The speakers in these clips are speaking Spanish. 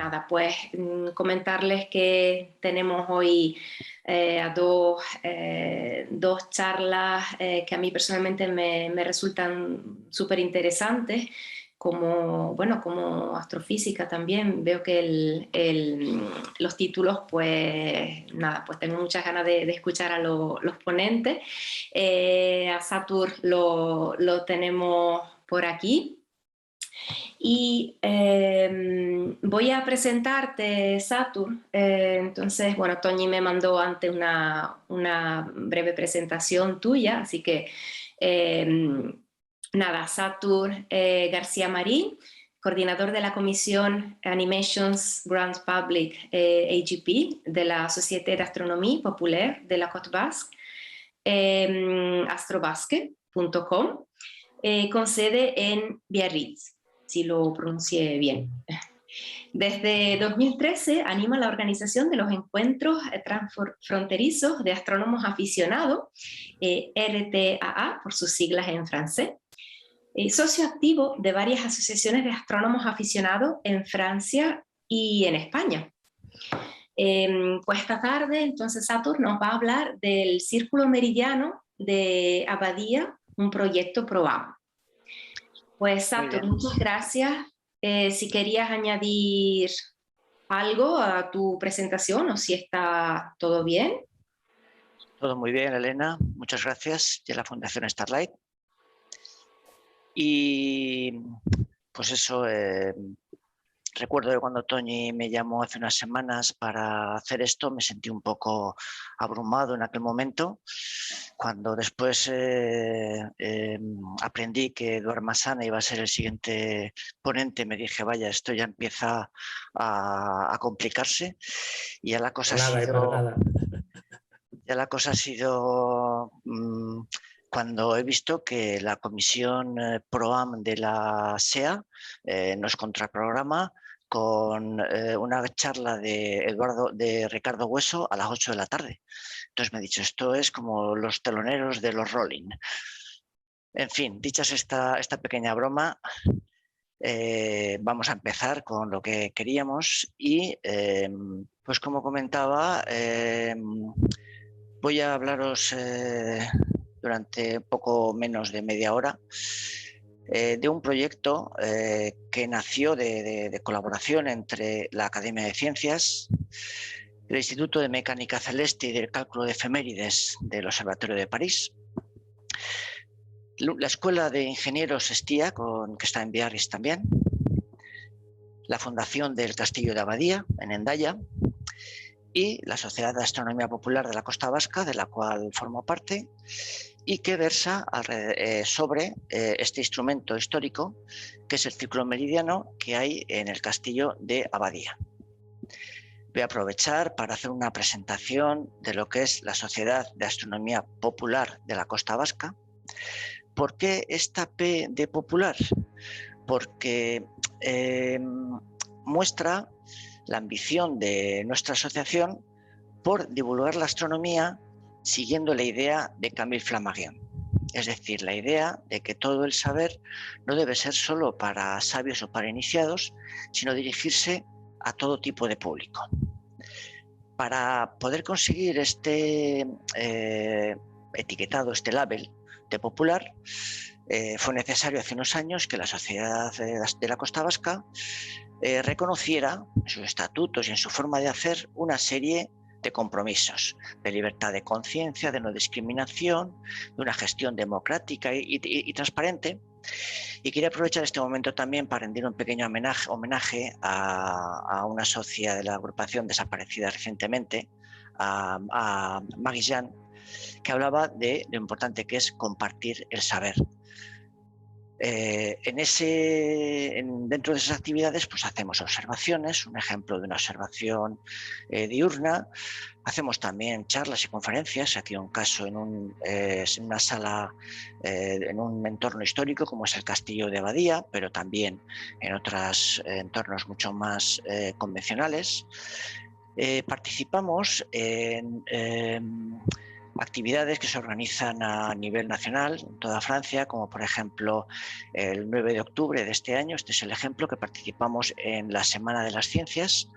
nada, pues comentarles que tenemos hoy dos charlas que a mí personalmente me resultan súper interesantes. Como, bueno, como astrofísica también veo que los títulos, pues nada, pues tengo muchas ganas de escuchar a los ponentes. A Satur lo tenemos por aquí. Y voy a presentarte, Satur. Entonces, bueno, Toñi me mandó antes una breve presentación tuya, así que nada, Satur García Marín, coordinador de la Comisión Animations Grand Public AGP de la Société d'Astronomie Populaire de la Côte Basque, astrobasque.com, con sede en Biarritz, si lo pronuncié bien. Desde 2013 anima la organización de los encuentros transfronterizos de astrónomos aficionados, RTAA por sus siglas en francés, socio activo de varias asociaciones de astrónomos aficionados en Francia y en España. Pues esta tarde, entonces, Satur nos va a hablar del Círculo Meridiano de Abadía, un proyecto PROAM. Pues, Satur, muchas gracias. Si querías añadir algo a tu presentación o si está todo bien. Todo muy bien, Elena. Muchas gracias. Y a la Fundación Starlight. Y pues eso, recuerdo que cuando Toñi me llamó hace unas semanas para hacer esto, me sentí un poco abrumado en aquel momento. Cuando después aprendí que Eduard Massana iba a ser el siguiente ponente, me dije, vaya, esto ya empieza a complicarse. Y ya la cosa ha sido cuando he visto que la comisión PROAM de la SEA nos contraprograma con una charla de Ricardo Hueso a las 8 de la tarde. Entonces me he dicho, esto es como los teloneros de los Rolling. En fin, dichas esta pequeña broma, vamos a empezar con lo que queríamos y, pues como comentaba, voy a hablaros durante poco menos de media hora de un proyecto que nació de colaboración entre la Academia de Ciencias, el Instituto de Mecánica Celeste y del Cálculo de Efemérides del Observatorio de París, la Escuela de Ingenieros STIA, que está en Biarritz también, la Fundación del Castillo de Abadía, en Hendaya, y la Sociedad de Astronomía Popular de la Costa Vasca, de la cual formo parte, y que versa sobre este instrumento histórico, que es el círculo meridiano que hay en el Castillo de Abadía. Voy a aprovechar para hacer una presentación de lo que es la Sociedad de Astronomía Popular de la Costa Vasca. ¿Por qué esta P de popular? Porque muestra la ambición de nuestra asociación por divulgar la astronomía siguiendo la idea de Camille Flammarion. Es decir, la idea de que todo el saber no debe ser solo para sabios o para iniciados, sino dirigirse a todo tipo de público. Para poder conseguir este etiquetado, este label de popular, fue necesario hace unos años que la Sociedad de la Costa Vasca reconociera en sus estatutos y en su forma de hacer una serie de compromisos de libertad de conciencia, de no discriminación, de una gestión democrática y transparente. Y quería aprovechar este momento también para rendir un pequeño homenaje a una socia de la agrupación desaparecida recientemente, a Maggie Jan, que hablaba de lo importante que es compartir el saber. Dentro de esas actividades pues hacemos observaciones, un ejemplo de una observación diurna. Hacemos también charlas y conferencias, aquí un caso en una sala, en un entorno histórico como es el Castillo de Abadía, pero también en otros entornos mucho más convencionales. Participamos en actividades que se organizan a nivel nacional en toda Francia, como por ejemplo el 9 de octubre de este año. Este es el ejemplo que participamos en la Semana de las Ciencias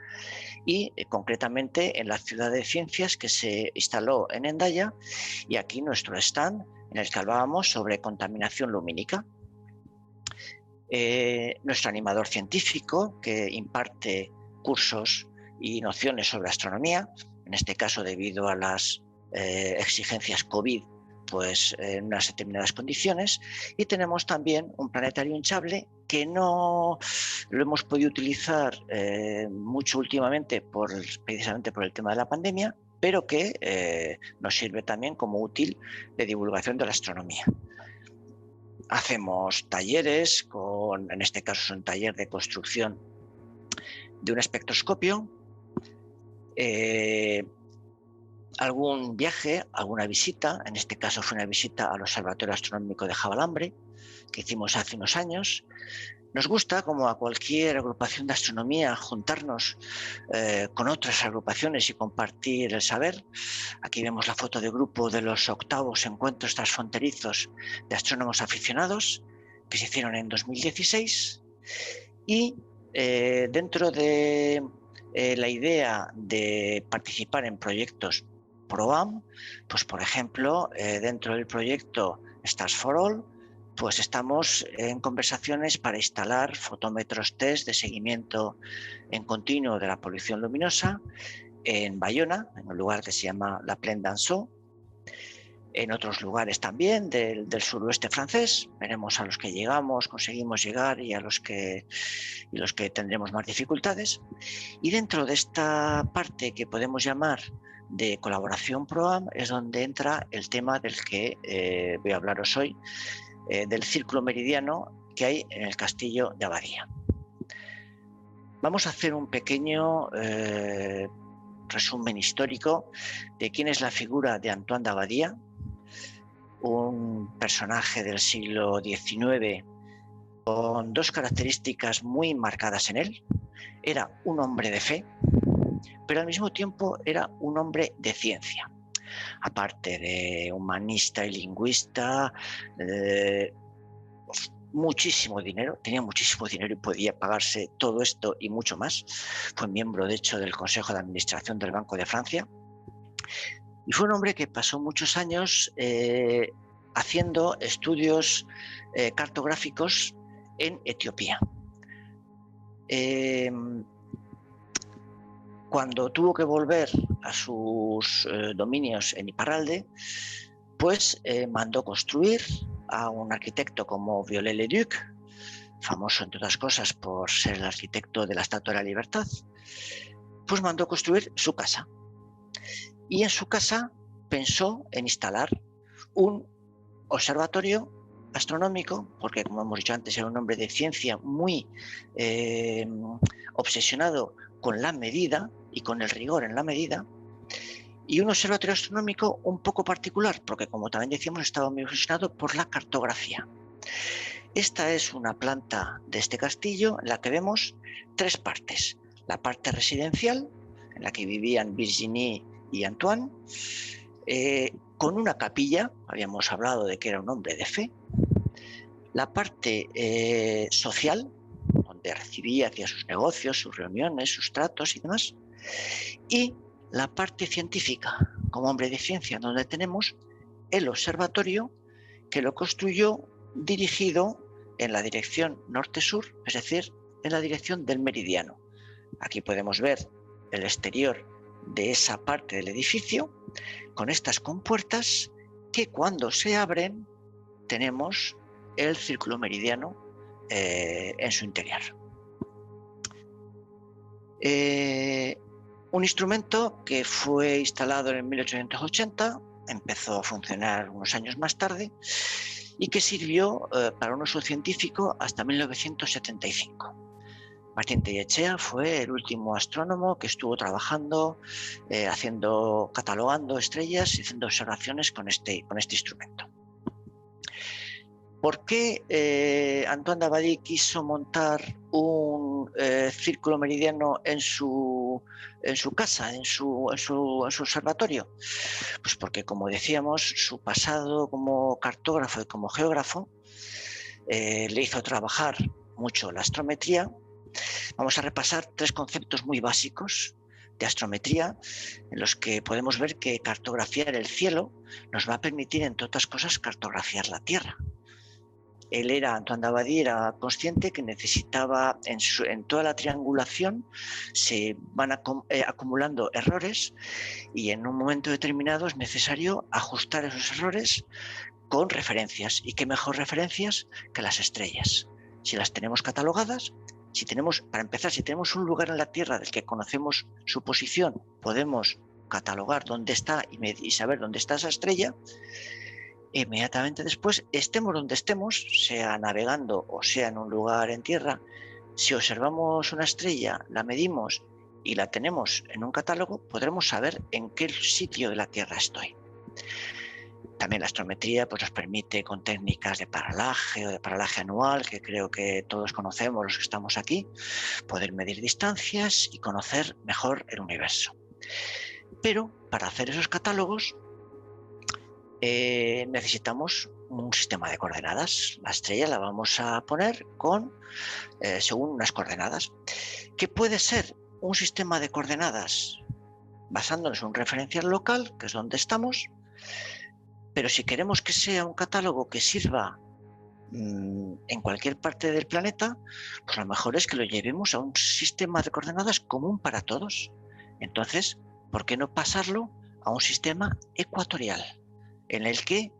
y concretamente en la Ciudad de Ciencias que se instaló en Hendaya, y aquí nuestro stand en el que hablábamos sobre contaminación lumínica. Nuestro animador científico que imparte cursos y nociones sobre astronomía, en este caso debido a las exigencias COVID, pues en unas determinadas condiciones. Y tenemos también un planetario hinchable que no lo hemos podido utilizar mucho últimamente precisamente por el tema de la pandemia, pero que nos sirve también como útil de divulgación de la astronomía. Hacemos talleres, en este caso es un taller de construcción de un espectroscopio, algún viaje, alguna visita. En este caso fue una visita al Observatorio Astronómico de Javalambre, que hicimos hace unos años. Nos gusta, como a cualquier agrupación de astronomía, juntarnos con otras agrupaciones y compartir el saber. Aquí vemos la foto de grupo de los 8º encuentros transfronterizos de astrónomos aficionados, que se hicieron en 2016. Y dentro de la idea de participar en proyectos PROAM, pues por ejemplo, dentro del proyecto Stars for All, pues estamos en conversaciones para instalar fotómetros test de seguimiento en continuo de la polución luminosa en Bayona, en un lugar que se llama La Plaine d'Anceau, en otros lugares también del suroeste francés. Veremos a los que llegamos, conseguimos llegar, y a los que tendremos más dificultades. Y dentro de esta parte que podemos llamar de colaboración PROAM es donde entra el tema del que voy a hablaros hoy, del círculo meridiano que hay en el castillo de Abadía. Vamos a hacer un pequeño resumen histórico de quién es la figura de Antoine de Abadía, un personaje del siglo XIX con dos características muy marcadas en él. Era un hombre de fe, pero al mismo tiempo era un hombre de ciencia. Aparte de humanista y lingüista, muchísimo dinero, tenía muchísimo dinero y podía pagarse todo esto y mucho más. Fue miembro, de hecho, del Consejo de Administración del Banco de Francia. Y fue un hombre que pasó muchos años haciendo estudios cartográficos en Etiopía. Cuando tuvo que volver a sus dominios en Iparralde, pues mandó construir a un arquitecto como Viollet-le-Duc, famoso entre otras cosas por ser el arquitecto de la Estatua de la Libertad, pues mandó construir su casa. Y en su casa pensó en instalar un observatorio astronómico, porque como hemos dicho antes era un hombre de ciencia muy obsesionado con la medida y con el rigor en la medida, y un observatorio astronómico un poco particular, porque como también decíamos estaba muy obsesionado por la cartografía. Esta es una planta de este castillo en la que vemos tres partes: la parte residencial, en la que vivían Virginie y Antoine, con una capilla, habíamos hablado de que era un hombre de fe; la parte social, donde recibía, hacía sus negocios, sus reuniones, sus tratos y demás; y la parte científica, como hombre de ciencia, donde tenemos el observatorio que lo construyó dirigido en la dirección norte-sur, es decir, en la dirección del meridiano. Aquí podemos ver el exterior de esa parte del edificio con estas compuertas que cuando se abren tenemos el círculo meridiano en su interior. Un instrumento que fue instalado en 1880, empezó a funcionar unos años más tarde y que sirvió para un uso científico hasta 1975. Martín Tellechea fue el último astrónomo que estuvo trabajando, catalogando estrellas y haciendo observaciones con este instrumento. ¿Por qué Antoine de Abadie quiso montar un un círculo meridiano en su casa, en su observatorio? Pues porque, como decíamos, su pasado como cartógrafo y como geógrafo le hizo trabajar mucho la astrometría. Vamos a repasar 3 conceptos muy básicos de astrometría, en los que podemos ver que cartografiar el cielo nos va a permitir, entre otras cosas, cartografiar la Tierra. Antoine Dabadie era consciente que necesitaba, en toda la triangulación se van acumulando errores, y en un momento determinado es necesario ajustar esos errores con referencias. ¿Y qué mejor referencias que las estrellas? Si las tenemos catalogadas, para empezar, si tenemos un lugar en la Tierra del que conocemos su posición, podemos catalogar dónde está y saber dónde está esa estrella. Inmediatamente después, estemos donde estemos, sea navegando o sea en un lugar en tierra, si observamos una estrella, la medimos y la tenemos en un catálogo, podremos saber en qué sitio de la Tierra estoy. También la astrometría pues, nos permite, con técnicas de paralaje o de paralaje anual, que creo que todos conocemos los que estamos aquí, poder medir distancias y conocer mejor el universo. Pero para hacer esos catálogos necesitamos un sistema de coordenadas. La estrella la vamos a poner según unas coordenadas. ¿Qué puede ser un sistema de coordenadas basándonos en un referencial local, que es donde estamos? Pero si queremos que sea un catálogo que sirva en cualquier parte del planeta, pues lo mejor es que lo llevemos a un sistema de coordenadas común para todos. Entonces, ¿por qué no pasarlo a un sistema ecuatorial, en el que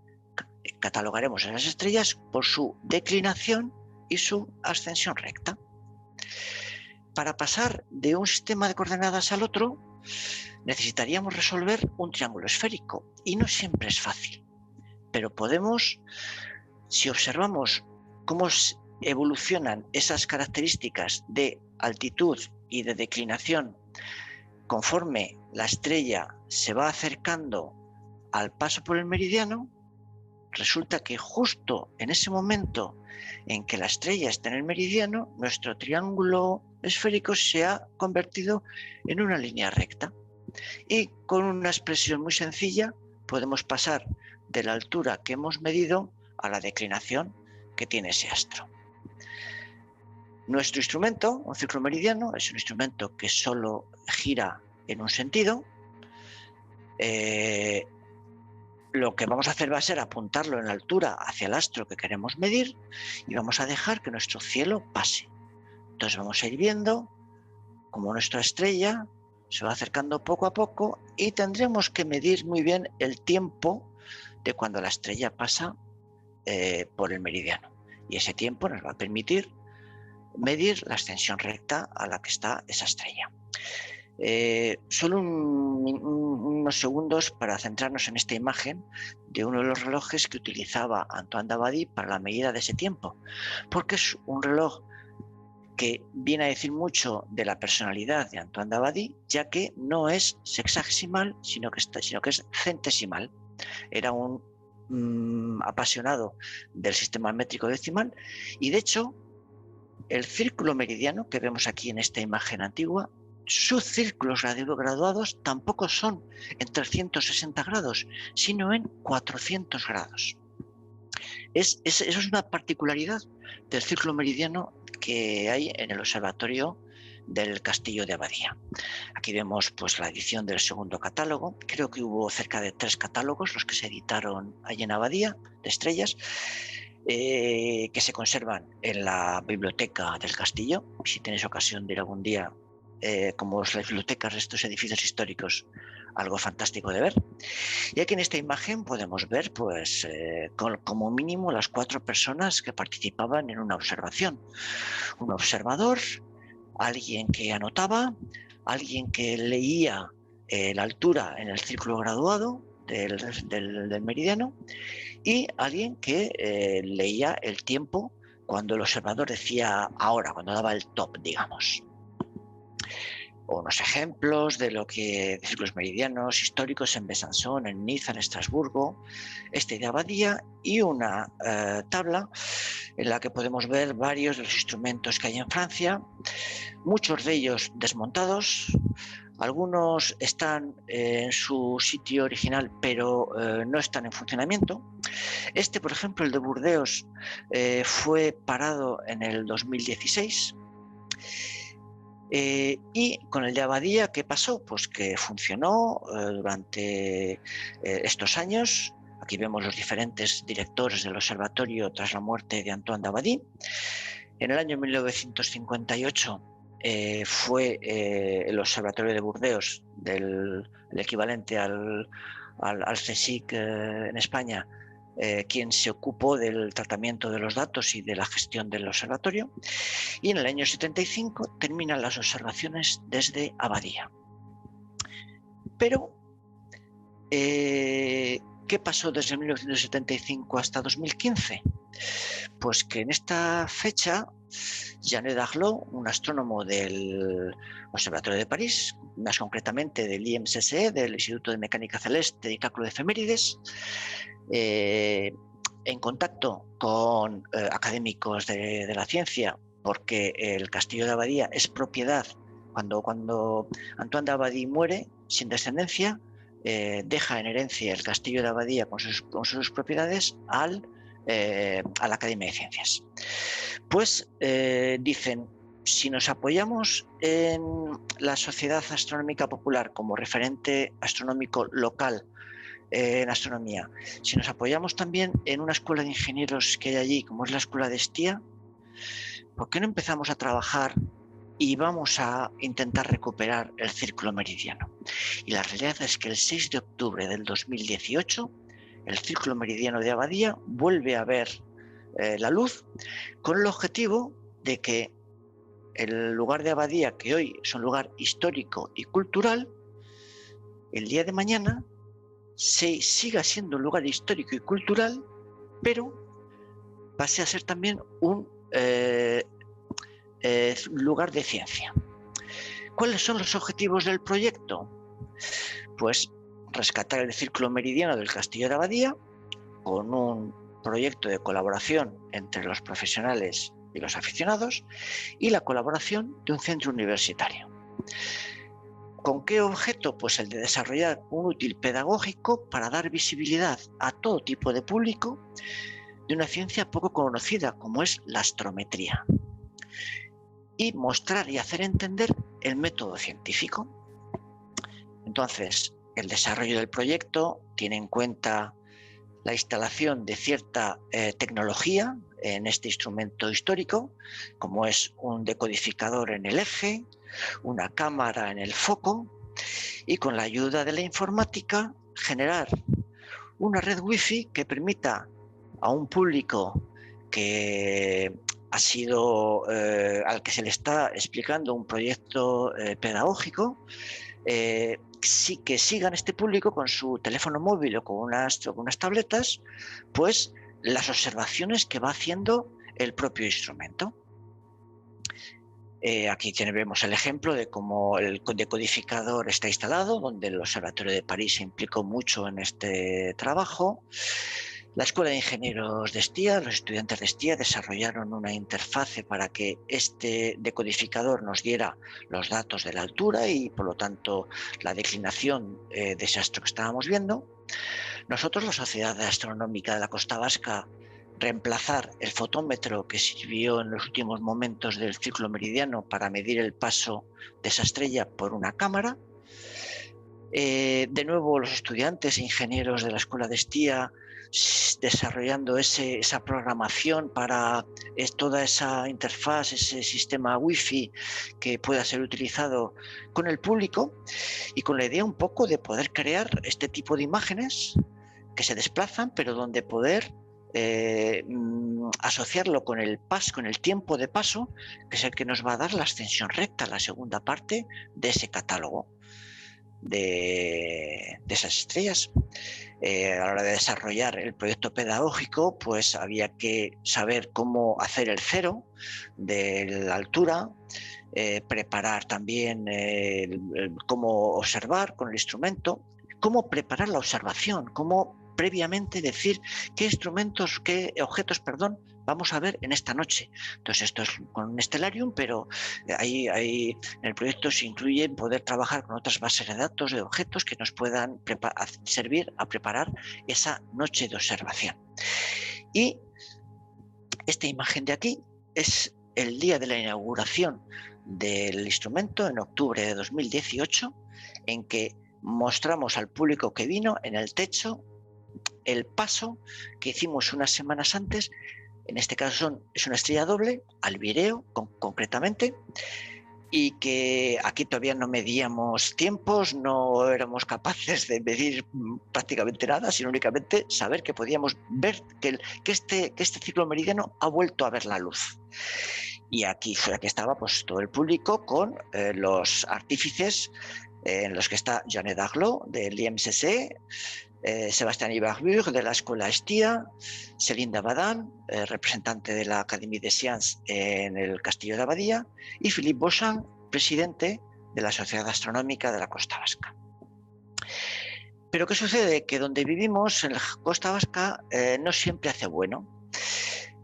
catalogaremos a las estrellas por su declinación y su ascensión recta? Para pasar de un sistema de coordenadas al otro, necesitaríamos resolver un triángulo esférico, y no siempre es fácil. Pero podemos, si observamos cómo evolucionan esas características de altitud y de declinación conforme la estrella se va acercando al paso por el meridiano, resulta que justo en ese momento en que la estrella está en el meridiano, nuestro triángulo esférico se ha convertido en una línea recta. Y con una expresión muy sencilla podemos pasar de la altura que hemos medido a la declinación que tiene ese astro. Nuestro instrumento, un ciclo meridiano, es un instrumento que solo gira en un sentido. Lo que vamos a hacer va a ser apuntarlo en la altura hacia el astro que queremos medir, y vamos a dejar que nuestro cielo pase. Entonces vamos a ir viendo cómo nuestra estrella se va acercando poco a poco, y tendremos que medir muy bien el tiempo de cuando la estrella pasa por el meridiano. Y ese tiempo nos va a permitir medir la ascensión recta a la que está esa estrella. Solo unos segundos para centrarnos en esta imagen de uno de los relojes que utilizaba Antoine Dabadie para la medida de ese tiempo, porque es un reloj que viene a decir mucho de la personalidad de Antoine Dabadie, ya que no es sexagesimal, sino que es centesimal. Era un apasionado del sistema métrico decimal, y de hecho el círculo meridiano que vemos aquí en esta imagen antigua, sus círculos graduados tampoco son en 360 grados, sino en 400 grados. Eso es una particularidad del círculo meridiano que hay en el observatorio del Castillo de Abadía. Aquí vemos pues, la edición del segundo catálogo. Creo que hubo cerca de 3 catálogos los que se editaron allí en Abadía, de estrellas, que se conservan en la biblioteca del castillo. Si tenéis ocasión de ir algún día, como las bibliotecas de estos edificios históricos, algo fantástico de ver. Y aquí en esta imagen podemos ver pues, como mínimo las 4 personas que participaban en una observación. Un observador, alguien que anotaba, alguien que leía la altura en el círculo graduado del meridiano, y alguien que leía el tiempo cuando el observador decía ahora, cuando daba el top, digamos. Unos ejemplos de círculos meridianos históricos en Besançon, en Niza, en Estrasburgo, este de Abadía, y una tabla en la que podemos ver varios de los instrumentos que hay en Francia, muchos de ellos desmontados. Algunos están en su sitio original, pero no están en funcionamiento. Este, por ejemplo, el de Burdeos, fue parado en el 2016. Y con el de Abadía, ¿qué pasó? Pues que funcionó durante estos años. Aquí vemos los diferentes directores del observatorio tras la muerte de Antoine d'Abadie. En el año 1958 fue el observatorio de Burdeos, el equivalente al CSIC en España, quien se ocupó del tratamiento de los datos y de la gestión del observatorio, y en el año 75 terminan las observaciones desde Abadía. Pero, ¿qué pasó desde 1975 hasta 2015? Pues que en esta fecha, Jeannet Darlot, un astrónomo del Observatorio de París, más concretamente del IMSSE, del Instituto de Mecánica Celeste y Cálculo de Efemérides, en contacto con académicos de la ciencia, porque el castillo de Abadía es propiedad, cuando Antoine d'Abadie muere sin descendencia, deja en herencia el castillo de Abadía con sus propiedades a la Academia de Ciencias. Pues dicen, si nos apoyamos en la Sociedad Astronómica Popular como referente astronómico local en astronomía, si nos apoyamos también en una escuela de ingenieros que hay allí, como es la Escuela de Estia, ¿por qué no empezamos a trabajar y vamos a intentar recuperar el círculo meridiano? Y la realidad es que el 6 de octubre del 2018, el círculo meridiano de Abadía vuelve a ver la luz, con el objetivo de que el lugar de Abadía, que hoy es un lugar histórico y cultural, el día de mañana siga siendo un lugar histórico y cultural, pero pase a ser también un lugar de ciencia. ¿Cuáles son los objetivos del proyecto? Pues rescatar el círculo meridiano del castillo de Abadía con un proyecto de colaboración entre los profesionales y los aficionados y la colaboración de un centro universitario. ¿Con qué objeto? Pues el de desarrollar un útil pedagógico para dar visibilidad a todo tipo de público de una ciencia poco conocida como es la astrometría, y mostrar y hacer entender el método científico. Entonces, el desarrollo del proyecto tiene en cuenta la instalación de cierta tecnología en este instrumento histórico, como es un decodificador en el eje, una cámara en el foco, y con la ayuda de la informática generar una red wifi que permita a un público que ha sido al que se le está explicando un proyecto pedagógico, que sigan este público con su teléfono móvil o con unas tabletas, pues las observaciones que va haciendo el propio instrumento. Aquí vemos el ejemplo de cómo el decodificador está instalado, donde el Observatorio de París se implicó mucho en este trabajo. La Escuela de Ingenieros de Estia, los estudiantes de Estia desarrollaron una interfase para que este decodificador nos diera los datos de la altura y, por lo tanto, la declinación de ese astro que estábamos viendo. Nosotros, la Sociedad Astronómica de la Costa Vasca, reemplazar el fotómetro que sirvió en los últimos momentos del círculo meridiano para medir el paso de esa estrella por una cámara. De nuevo, los estudiantes e ingenieros de la Escuela de Estia desarrollando esa programación para toda esa interfaz, ese sistema wifi que pueda ser utilizado con el público, y con la idea un poco de poder crear este tipo de imágenes que se desplazan, pero donde poder asociarlo con el tiempo de paso, que es el que nos va a dar la ascensión recta, la segunda parte de ese catálogo de esas estrellas. A la hora de desarrollar el proyecto pedagógico, pues había que saber cómo hacer el cero de la altura, preparar también cómo observar con el instrumento, cómo preparar la observación, cómo previamente decir qué instrumentos, qué objetos, perdón, vamos a ver en esta noche. Entonces esto es con un Stellarium, pero en el proyecto se incluye poder trabajar con otras bases de datos de objetos que nos puedan servir a preparar esa noche de observación. Y esta imagen de aquí es el día de la inauguración del instrumento en octubre de 2018, en que mostramos al público que vino en el techo el paso que hicimos unas semanas antes. En este caso es una estrella doble, Albireo concretamente, y que aquí todavía no medíamos tiempos, no éramos capaces de medir prácticamente nada, sino únicamente saber que podíamos ver que este ciclo meridiano ha vuelto a ver la luz. Y aquí estaba pues todo el público con los artífices, en los que está Janet Aglo del IMCC, Sébastien Ibarbur de la Escuela Estia, Céline Davadan, representante de la Académie des Sciences en el Castillo de Abadía, y Philippe Beauchamp, presidente de la Sociedad Astronómica de la Costa Vasca. Pero ¿qué sucede? Que donde vivimos, en la Costa Vasca, no siempre hace bueno.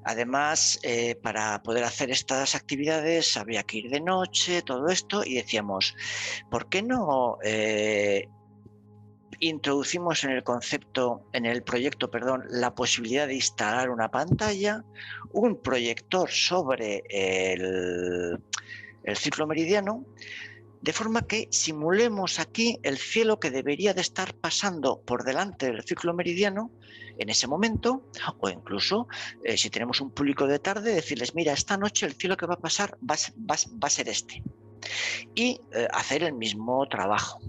Además, para poder hacer estas actividades habría que ir de noche, todo esto, y decíamos, ¿por qué no introducimos en el proyecto, la posibilidad de instalar una pantalla, un proyector sobre el ciclo meridiano, de forma que simulemos aquí el cielo que debería de estar pasando por delante del ciclo meridiano en ese momento, o incluso si tenemos un público de tarde, decirles, mira, esta noche el cielo que va a pasar va a ser este, y hacer el mismo trabajo.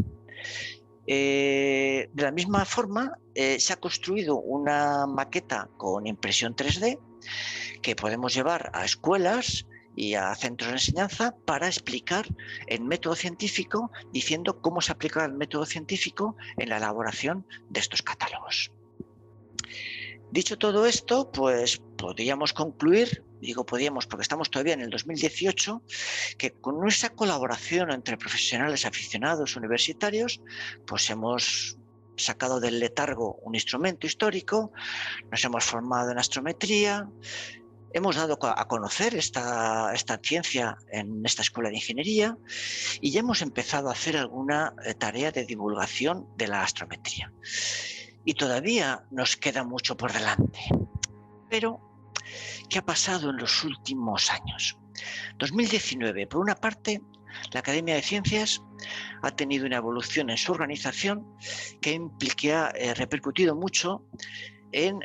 De la misma forma, se ha construido una maqueta con impresión 3D que podemos llevar a escuelas y a centros de enseñanza para explicar el método científico, diciendo cómo se aplica el método científico en la elaboración de estos catálogos. Dicho todo esto, pues podríamos concluir, digo podríamos porque estamos todavía en el 2018, que con esa colaboración entre profesionales, aficionados, universitarios, pues hemos sacado del letargo un instrumento histórico, nos hemos formado en astrometría, hemos dado a conocer esta ciencia en esta escuela de ingeniería y ya hemos empezado a hacer alguna tarea de divulgación de la astrometría. Y todavía nos queda mucho por delante. Pero, ¿qué ha pasado en los últimos años? 2019, por una parte, la Academia de Ciencias ha tenido una evolución en su organización que ha repercutido mucho en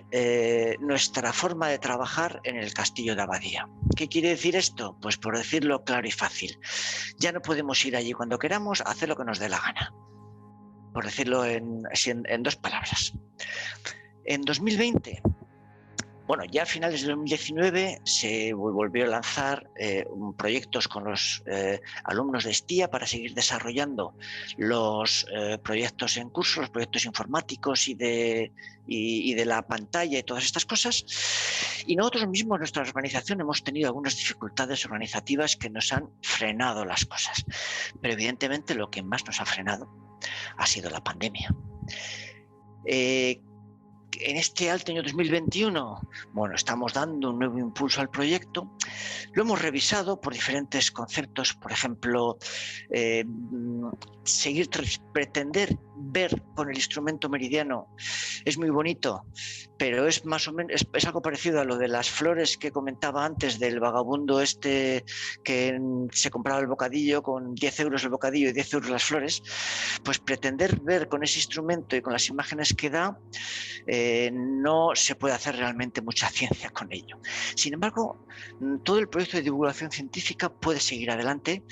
nuestra forma de trabajar en el Castillo de Abadía. ¿Qué quiere decir esto? Pues por decirlo claro y fácil, ya no podemos ir allí cuando queramos a hacer lo que nos dé la gana, por decirlo en dos palabras. En 2020, bueno, ya a finales de 2019 se volvió a lanzar proyectos con los alumnos de Estia para seguir desarrollando los proyectos en curso, los proyectos informáticos y de la pantalla y todas estas cosas. Y nosotros mismos, nuestra organización, hemos tenido algunas dificultades organizativas que nos han frenado las cosas. Pero evidentemente lo que más nos ha frenado ha sido la pandemia. En este año 2021, bueno, estamos dando un nuevo impulso al proyecto. Lo hemos revisado por diferentes conceptos, por ejemplo, pretender ver con el instrumento meridiano es muy bonito, pero es más o menos es algo parecido a lo de las flores que comentaba antes del vagabundo este que se compraba el bocadillo con 10 euros el bocadillo y 10 euros las flores. Pues pretender ver con ese instrumento y con las imágenes que da, no se puede hacer realmente mucha ciencia con ello. Sin embargo, todo el proyecto de divulgación científica puede seguir adelante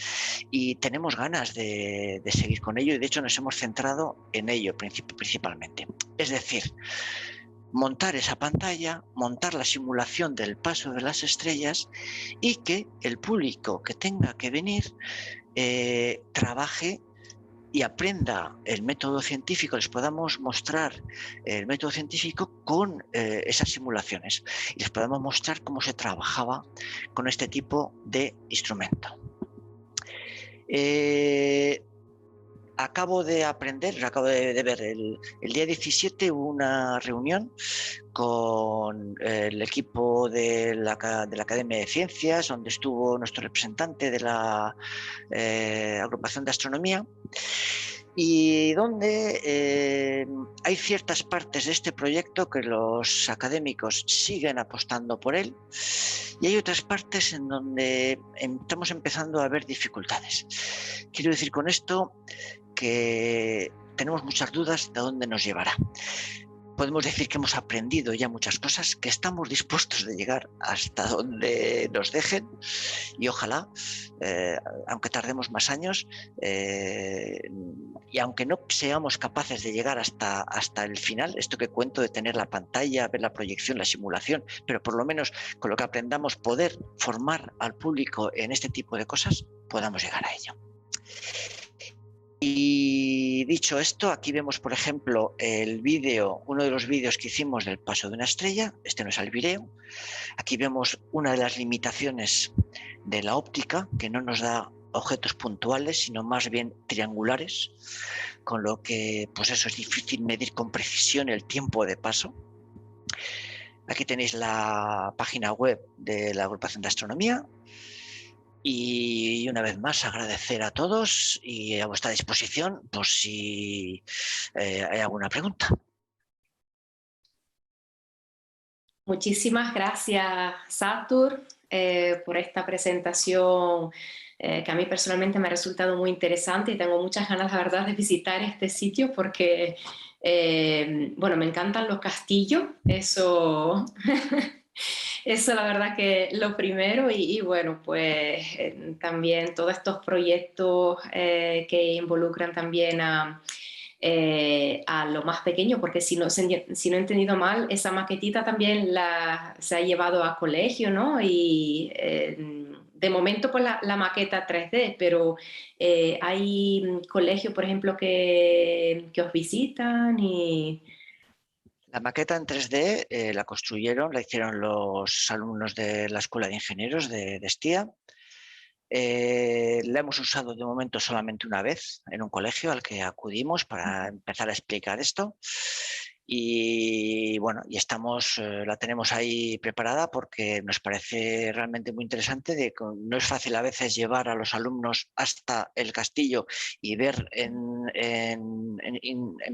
y tenemos ganas de seguir con ello, y de hecho nos hemos centrado en ello principalmente. Es decir, montar esa pantalla, montar la simulación del paso de las estrellas y que el público que tenga que venir trabaje y aprenda el método científico, les podamos mostrar el método científico con esas simulaciones y les podamos mostrar cómo se trabajaba con este tipo de instrumento. acabo de aprender, acabo de ver, el día 17 hubo una reunión con el equipo de la Academia de Ciencias, donde estuvo nuestro representante de la agrupación de astronomía, y donde hay ciertas partes de este proyecto que los académicos siguen apostando por él, y hay otras partes en donde estamos empezando a ver dificultades. Quiero decir con esto que tenemos muchas dudas de dónde nos llevará. Podemos decir que hemos aprendido ya muchas cosas, que estamos dispuestos de llegar hasta donde nos dejen, y ojalá, aunque tardemos más años, y aunque no seamos capaces de llegar hasta el final, esto que cuento de tener la pantalla, ver la proyección, la simulación, pero por lo menos con lo que aprendamos poder formar al público en este tipo de cosas, podamos llegar a ello. Y dicho esto, aquí vemos, por ejemplo, el vídeo, uno de los vídeos que hicimos del paso de una estrella. Este no es Alvireo. Aquí vemos una de las limitaciones de la óptica, que no nos da objetos puntuales, sino más bien triangulares, con lo que, pues eso, es difícil medir con precisión el tiempo de paso. Aquí tenéis la página web de la Agrupación de Astronomía. Y una vez más agradecer a todos y a vuestra disposición por si hay alguna pregunta. Muchísimas gracias, Satur, por esta presentación que a mí personalmente me ha resultado muy interesante, y tengo muchas ganas, la verdad, de visitar este sitio porque, bueno, me encantan los castillos, eso... Eso la verdad que lo primero, y bueno, pues también todos estos proyectos que involucran también a lo más pequeño, porque si no he entendido mal, esa maquetita también se ha llevado a colegio, ¿no? Y de momento pues la maqueta 3D, pero hay colegios, por ejemplo, que os visitan y... La maqueta en 3D la construyeron, la hicieron los alumnos de la Escuela de Ingenieros de Estía. La hemos usado de momento solamente una vez en un colegio al que acudimos para empezar a explicar esto. Y bueno, y la tenemos ahí preparada porque nos parece realmente muy interesante. No es fácil a veces llevar a los alumnos hasta el castillo y ver en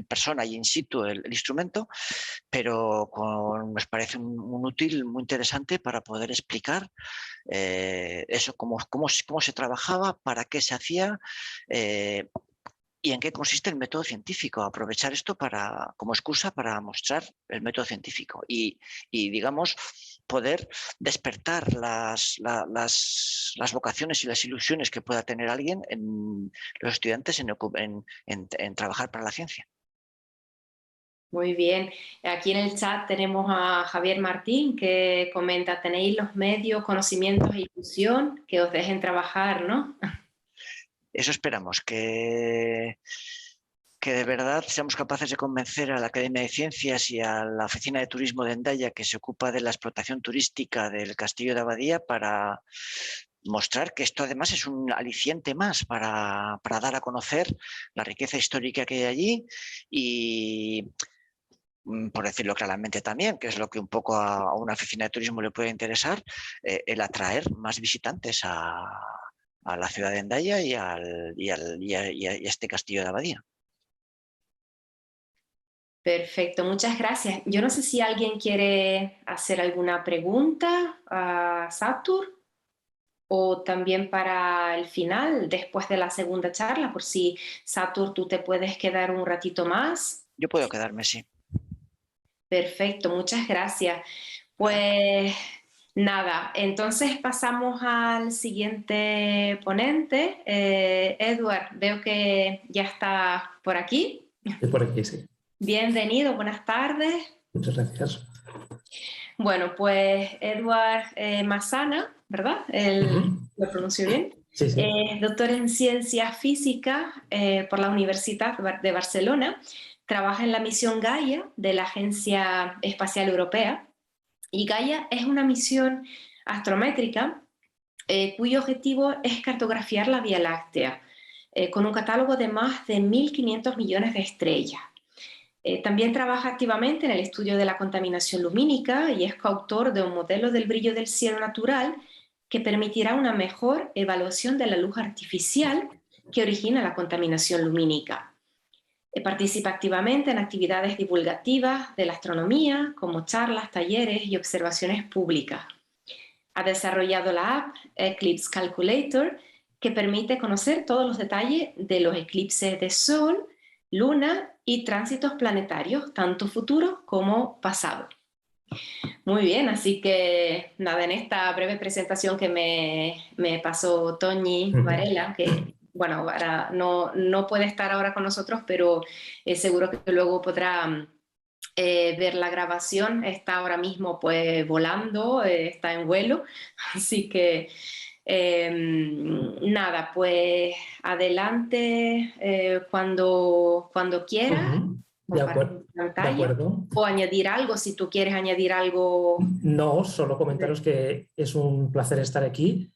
persona y in situ el instrumento, pero nos parece un útil muy interesante para poder explicar eso, cómo se trabajaba, para qué se hacía y en qué consiste el método científico. Aprovechar esto como excusa para mostrar el método científico y digamos, poder despertar las vocaciones y las ilusiones que pueda tener alguien en los estudiantes en trabajar para la ciencia. Muy bien. Aquí en el chat tenemos a Javier Martín que comenta: tenéis los medios, conocimientos e ilusión que os dejen trabajar, ¿no? Eso esperamos, que de verdad seamos capaces de convencer a la Academia de Ciencias y a la Oficina de Turismo de Hendaya, que se ocupa de la explotación turística del Castillo de Abadía, para mostrar que esto además es un aliciente más para dar a conocer la riqueza histórica que hay allí y, por decirlo claramente también, que es lo que un poco a una oficina de turismo le puede interesar, el atraer más visitantes a la ciudad de Hendaya y a este Castillo de Abadía. Perfecto, muchas gracias. Yo no sé si alguien quiere hacer alguna pregunta a Satur, o también para el final, después de la segunda charla, por si, Satur, tú te puedes quedar un ratito más. Yo puedo quedarme, sí. Perfecto, muchas gracias. Pues nada, entonces pasamos al siguiente ponente. Edward, veo que ya está por aquí. Estoy por aquí, sí. Bienvenido, buenas tardes. Muchas gracias. Bueno, pues Edward Massana, ¿verdad? ¿Lo pronuncio bien? Sí, sí. Doctor en Ciencias Físicas por la Universidad de Barcelona. Trabaja en la misión Gaia de la Agencia Espacial Europea. Y Gaia es una misión astrométrica cuyo objetivo es cartografiar la Vía Láctea. con un catálogo de más de 1.500 millones de estrellas. También trabaja activamente en el estudio de la contaminación lumínica y es coautor de un modelo del brillo del cielo natural que permitirá una mejor evaluación de la luz artificial que origina la contaminación lumínica. Participa activamente en actividades divulgativas de la astronomía, como charlas, talleres y observaciones públicas. Ha desarrollado la app Eclipse Calculator, que permite conocer todos los detalles de los eclipses de Sol, Luna y tránsitos planetarios, tanto futuros como pasados. Muy bien, así que nada, en esta breve presentación que me pasó Toñi Varela, que bueno, ahora no puede estar ahora con nosotros, pero seguro que luego podrá ver la grabación. Está ahora mismo pues volando, está en vuelo, así que nada, pues adelante cuando quiera. De acuerdo. De acuerdo. O añadir algo, si tú quieres añadir algo. No, solo comentaros que es un placer estar aquí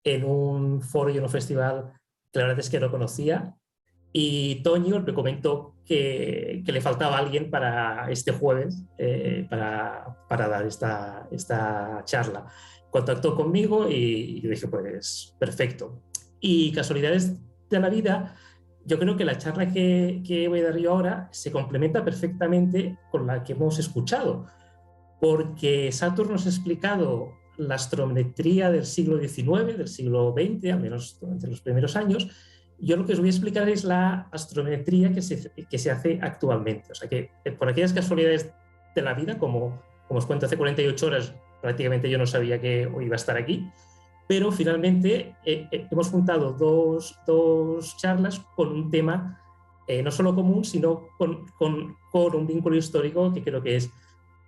en un foro y en un festival que la verdad es que no conocía. Y Toño me comentó que le faltaba alguien para este jueves para dar esta charla. Contactó conmigo y yo dije, pues perfecto. Y casualidades de la vida, yo creo que la charla que voy a dar yo ahora se complementa perfectamente con la que hemos escuchado, porque Saturn nos ha explicado la astrometría del siglo XIX, del siglo XX, al menos durante los primeros años. Yo lo que os voy a explicar es la astrometría que se hace actualmente. O sea que por aquellas casualidades de la vida, como os cuento, hace 48 horas prácticamente yo no sabía que hoy iba a estar aquí, pero finalmente hemos juntado dos charlas con un tema no solo común, sino con un vínculo histórico que creo que es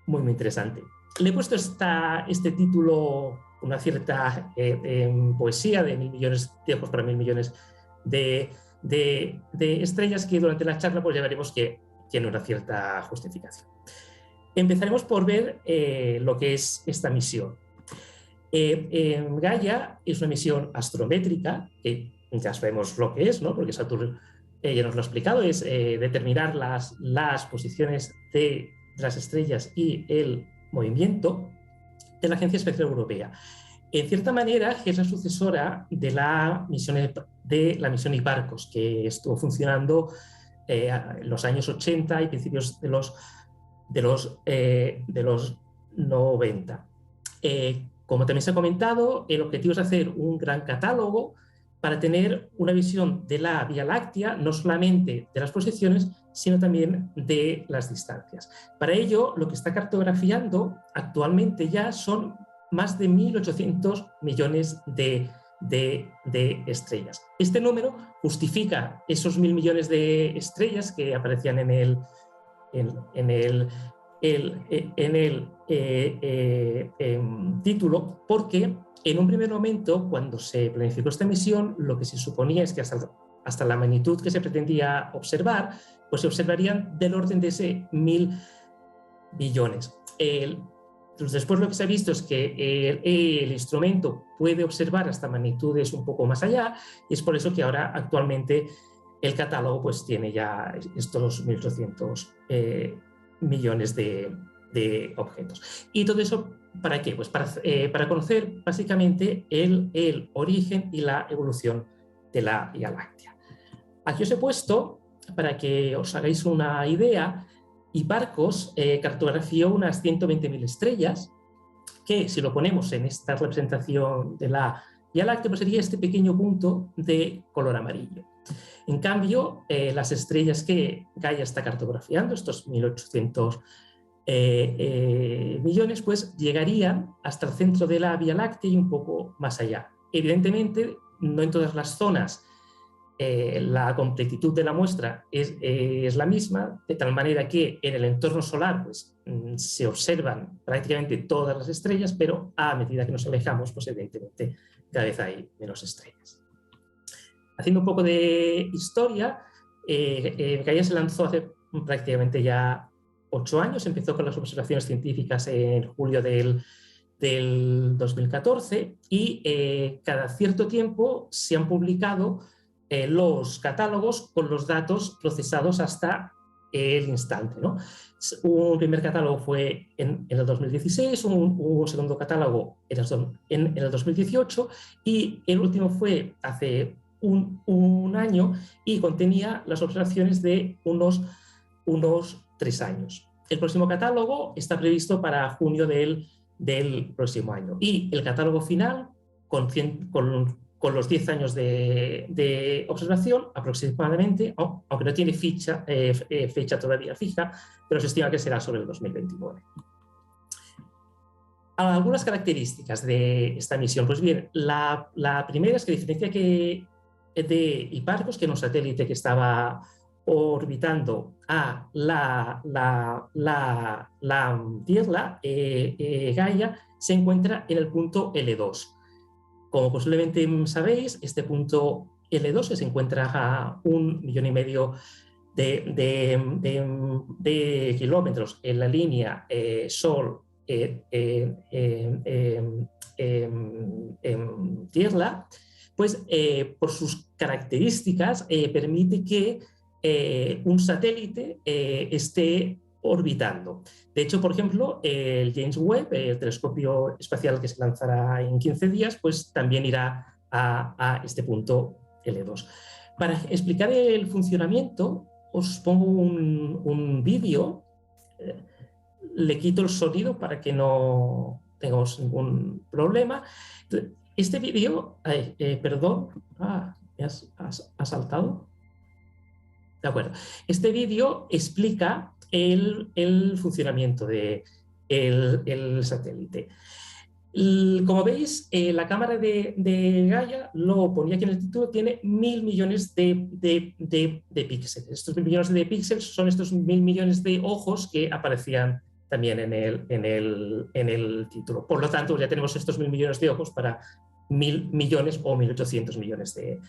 muy, muy interesante. Le he puesto este título, una cierta poesía de 1.000 millones de ojos para 1.000 millones de estrellas, que durante la charla pues ya veremos que tiene una cierta justificación. Empezaremos por ver lo que es esta misión. Gaia es una misión astrométrica, que ya sabemos lo que es, ¿no? Porque Saturno ya nos lo ha explicado, es determinar las posiciones de las estrellas y el movimiento de la Agencia Espacial Europea. En cierta manera, es la sucesora de la misión Hipparcos, que estuvo funcionando en los años 80 y principios de los 90. Como también se ha comentado, el objetivo es hacer un gran catálogo para tener una visión de la Vía Láctea, no solamente de las posiciones, sino también de las distancias. Para ello, lo que está cartografiando actualmente ya son más de 1.800 millones de estrellas. Este número justifica esos 1.000 millones de estrellas que aparecían en el título, porque en un primer momento, cuando se planificó esta misión, lo que se suponía es que hasta la magnitud que se pretendía observar, pues se observarían del orden de ese 1.000 millones. Después lo que se ha visto es que el instrumento puede observar hasta magnitudes un poco más allá, y es por eso que ahora actualmente el catálogo pues tiene ya estos 1.800 millones de objetos. ¿Y todo eso para qué? Pues para conocer básicamente el origen y la evolución de la Vía Láctea. Aquí os he puesto, para que os hagáis una idea, Hipparcos cartografió unas 120.000 estrellas, que si lo ponemos en esta representación de la Vía Láctea, pues sería este pequeño punto de color amarillo. En cambio, las estrellas que Gaia está cartografiando, estos 1.800 millones, pues llegarían hasta el centro de la Vía Láctea y un poco más allá. Evidentemente, no en todas las zonas la completitud de la muestra es la misma, de tal manera que en el entorno solar pues, se observan prácticamente todas las estrellas, pero a medida que nos alejamos, pues evidentemente cada vez hay menos estrellas. Haciendo un poco de historia, Gaia se lanzó hace prácticamente ya 8 años, empezó con las observaciones científicas en julio del 2014 y cada cierto tiempo se han publicado los catálogos con los datos procesados hasta el instante, ¿no? Un primer catálogo fue en el 2016, un segundo catálogo en el 2018 y el último fue hace un año y contenía las observaciones de unos 3 años. El próximo catálogo está previsto para junio del próximo año y el catálogo final con los 10 años de observación aproximadamente, aunque no tiene fecha todavía fija, pero se estima que será sobre el 2029. Algunas características de esta misión. Pues bien, la primera es que, a diferencia de Hipparcos, que era un satélite que estaba orbitando a la Tierra, Gaia se encuentra en el punto L2. Como posiblemente sabéis, este punto L2 se encuentra a 1,5 millones de kilómetros en la línea Sol-Tierra, pues por sus características permite que un satélite esté orbitando. De hecho, por ejemplo, el James Webb, el telescopio espacial que se lanzará en 15 días, pues también irá a este punto L2. Para explicar el funcionamiento, os pongo un vídeo. Le quito el sonido para que no tengamos ningún problema. Este vídeo, perdón, ¿me has saltado? De acuerdo. Este vídeo explica el funcionamiento del satélite. Como veis, la cámara de Gaia, lo ponía aquí en el título, tiene 1.000 millones de píxeles. Estos 1.000 millones de píxeles son estos 1.000 millones de ojos que aparecían también en el título. Por lo tanto, ya tenemos estos 1.000 millones de ojos para 1.000 millones o 1.800 millones de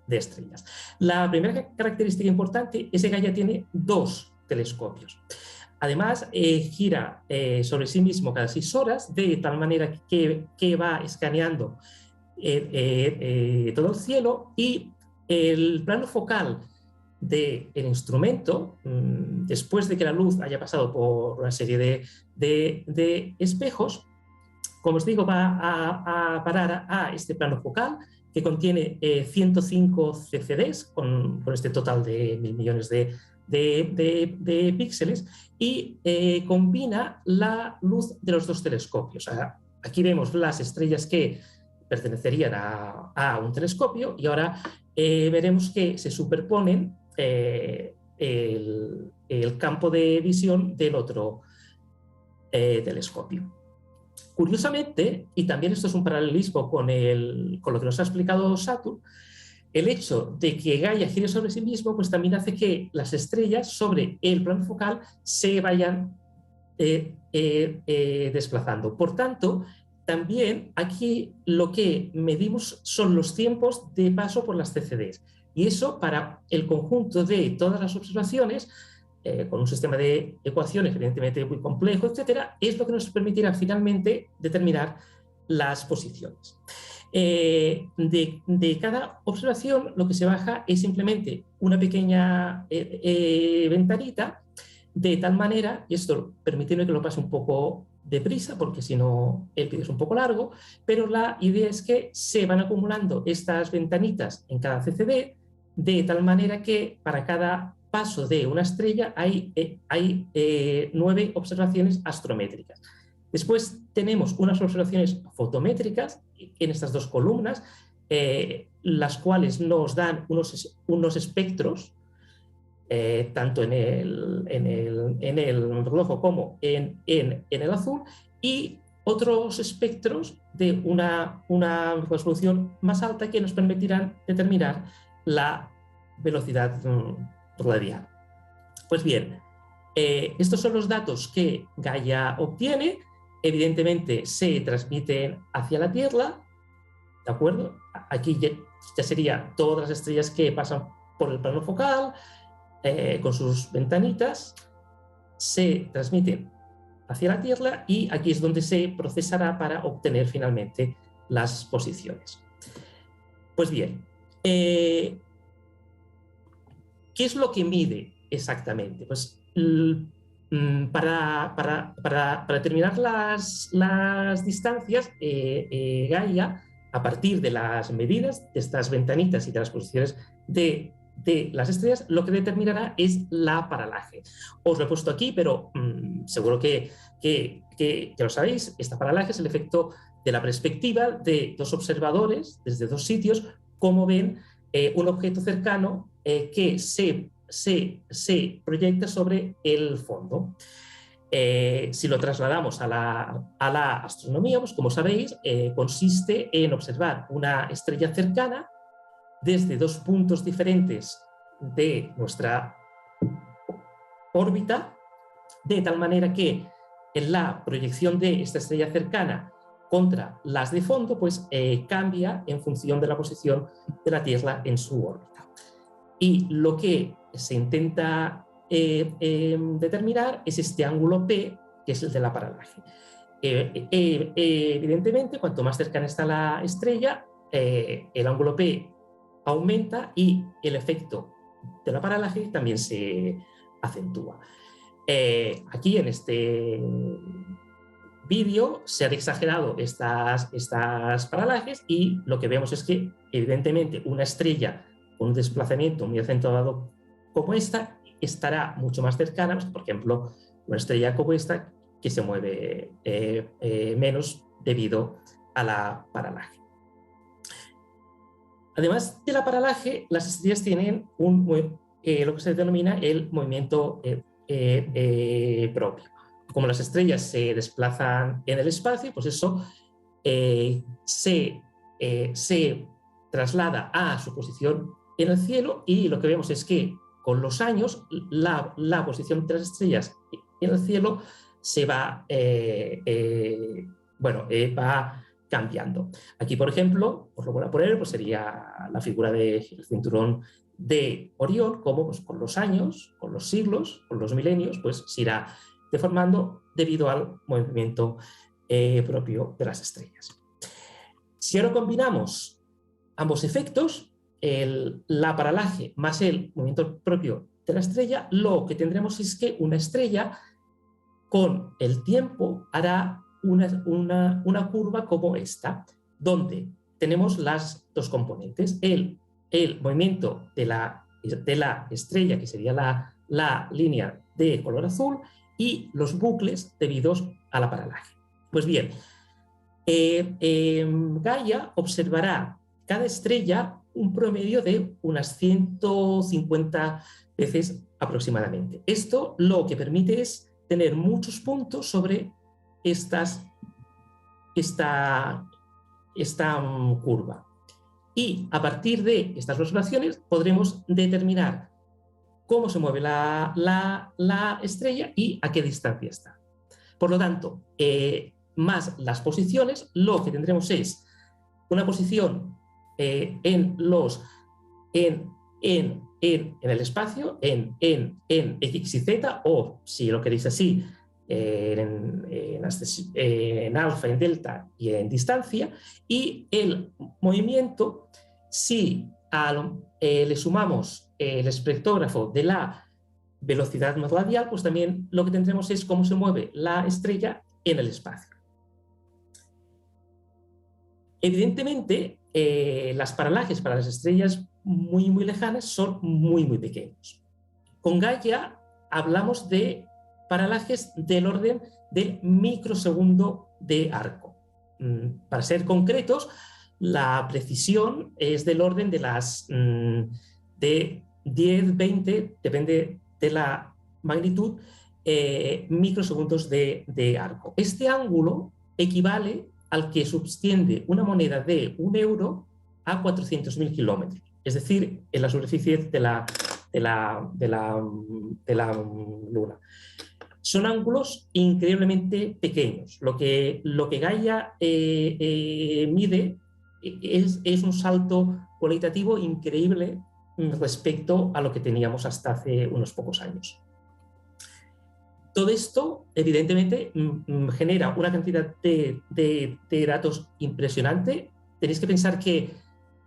estrellas. La primera característica importante es que Gaia tiene 2 telescopios. Además, gira sobre sí mismo cada 6 horas, de tal manera que va escaneando todo el cielo, y el plano focal del instrumento, después de que la luz haya pasado por una serie de espejos, como os digo, va a parar a este plano focal, que contiene 105 CFDs, con este total de 1.000 millones de píxeles, y combina la luz de los 2 telescopios. Aquí vemos las estrellas que pertenecerían a un telescopio, y ahora veremos que se superponen el campo de visión del otro telescopio. Curiosamente, y también esto es un paralelismo con lo que nos ha explicado Saturn, el hecho de que Gaia gire sobre sí mismo, pues también hace que las estrellas sobre el plano focal se vayan desplazando. Por tanto, también aquí lo que medimos son los tiempos de paso por las CFDs. Y eso, para el conjunto de todas las observaciones, con un sistema de ecuaciones evidentemente muy complejo, etcétera, es lo que nos permitirá finalmente determinar las posiciones. De cada observación, lo que se baja es simplemente una pequeña ventanita, de tal manera, y esto permitiendo que lo pase un poco deprisa, porque si no el vídeo es un poco largo, pero la idea es que se van acumulando estas ventanitas en cada CCD, de tal manera que para cada paso de una estrella hay 9 observaciones astrométricas. Después tenemos unas observaciones fotométricas en estas 2 columnas, las cuales nos dan unos espectros, tanto en el rojo como en el azul, y otros espectros de una resolución más alta que nos permitirán determinar la velocidad radial. Pues bien, estos son los datos que Gaia obtiene. Evidentemente se transmiten hacia la Tierra, ¿de acuerdo? Aquí ya serían todas las estrellas que pasan por el plano focal, con sus ventanitas, se transmiten hacia la Tierra, y aquí es donde se procesará para obtener finalmente las posiciones. Pues bien, ¿Qué es lo que mide exactamente? Pues para determinar las distancias, Gaia, a partir de las medidas de estas ventanitas y de las posiciones de las estrellas, lo que determinará es la paralaje. Os lo he puesto aquí, pero seguro que lo sabéis. Esta paralaje es el efecto de la perspectiva de dos observadores desde dos sitios, cómo ven un objeto cercano que se proyecta sobre el fondo. Si lo trasladamos a la astronomía, pues como sabéis, consiste en observar una estrella cercana desde dos puntos diferentes de nuestra órbita, de tal manera que en la proyección de esta estrella cercana contra las de fondo, pues cambia en función de la posición de la Tierra en su órbita. Y lo que se intenta determinar es este ángulo P, que es el de la paralaje. Evidentemente, cuanto más cercana está la estrella, el ángulo P aumenta y el efecto de la paralaje también se acentúa. Aquí en este vídeo se han exagerado estas paralajes y lo que vemos es que evidentemente una estrella con un desplazamiento muy acentuado como esta estará mucho más cercana, pues, por ejemplo, una estrella como esta que se mueve menos debido a la paralaje. Además de la paralaje, las estrellas tienen lo que se denomina el movimiento propio. Como las estrellas se desplazan en el espacio, pues eso se traslada a su posición en el cielo, y lo que vemos es que con los años la posición de las estrellas en el cielo se va, va cambiando. Aquí, por ejemplo, os lo voy a poner, pues sería la figura del cinturón de Orión, como pues, con los años, con los siglos, con los milenios, pues se irá deformando debido al movimiento propio de las estrellas. Si ahora combinamos ambos efectos, la paralaje más el movimiento propio de la estrella, lo que tendremos es que una estrella con el tiempo hará una curva como esta, donde tenemos las dos componentes, el movimiento de la estrella, que sería la línea de color azul, y los bucles debidos a la paralaje. Pues bien, Gaia observará cada estrella un promedio de unas 150 veces aproximadamente. Esto lo que permite es tener muchos puntos sobre esta curva. Y a partir de estas observaciones podremos determinar cómo se mueve la estrella y a qué distancia está. Por lo tanto, más las posiciones, lo que tendremos es una posición en el espacio, en X y Z, o si lo queréis así, en alfa, en delta y en distancia, y el movimiento, si le sumamos el espectrógrafo de la velocidad radial, pues también lo que tendremos es cómo se mueve la estrella en el espacio. Evidentemente, las paralajes para las estrellas muy, muy lejanas son muy, muy pequeños. Con Gaia hablamos de paralajes del orden del microsegundo de arco. Para ser concretos, la precisión es del orden de de 10, 20, depende de la magnitud, microsegundos de arco. Este ángulo equivale al que subtiende una moneda de 1 euro a 400.000 kilómetros, es decir, en la superficie de la Luna. Son ángulos increíblemente pequeños. Lo que Gaia mide es un salto cualitativo increíble respecto a lo que teníamos hasta hace unos pocos años. Todo esto, evidentemente, genera una cantidad de datos impresionante. Tenéis que pensar que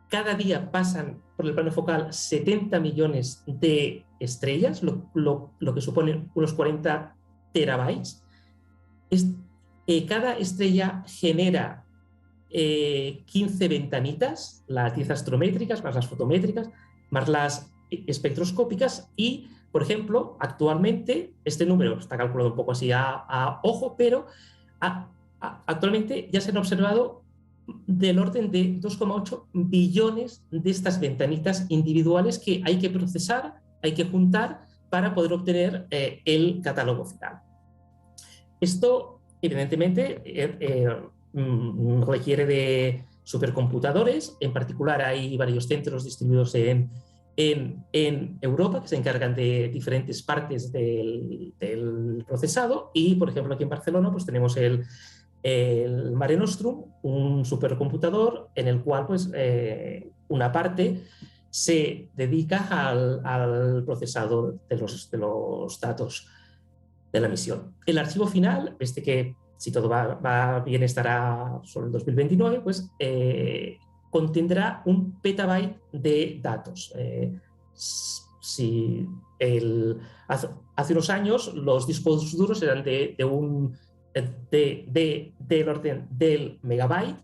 cada día pasan por el plano focal 70 millones de estrellas, lo que supone unos 40 terabytes. Cada estrella genera 15 ventanitas, las 10 astrométricas, más las fotométricas, más las espectroscópicas y, por ejemplo, actualmente, este número está calculado un poco así a ojo, pero actualmente ya se han observado del orden de 2,8 billones de estas ventanitas individuales que hay que procesar, hay que juntar para poder obtener el catálogo final. Esto, evidentemente, requiere de supercomputadores. En particular, hay varios centros distribuidos en Europa que se encargan de diferentes partes del procesado y, por ejemplo, aquí en Barcelona pues tenemos el Mare Nostrum, un supercomputador en el cual pues, una parte se dedica al procesado de los datos de la misión. El archivo final, que si todo va bien estará sobre el 2029, pues contendrá 1 petabyte de datos. Hace unos años los discos duros eran del orden del megabyte.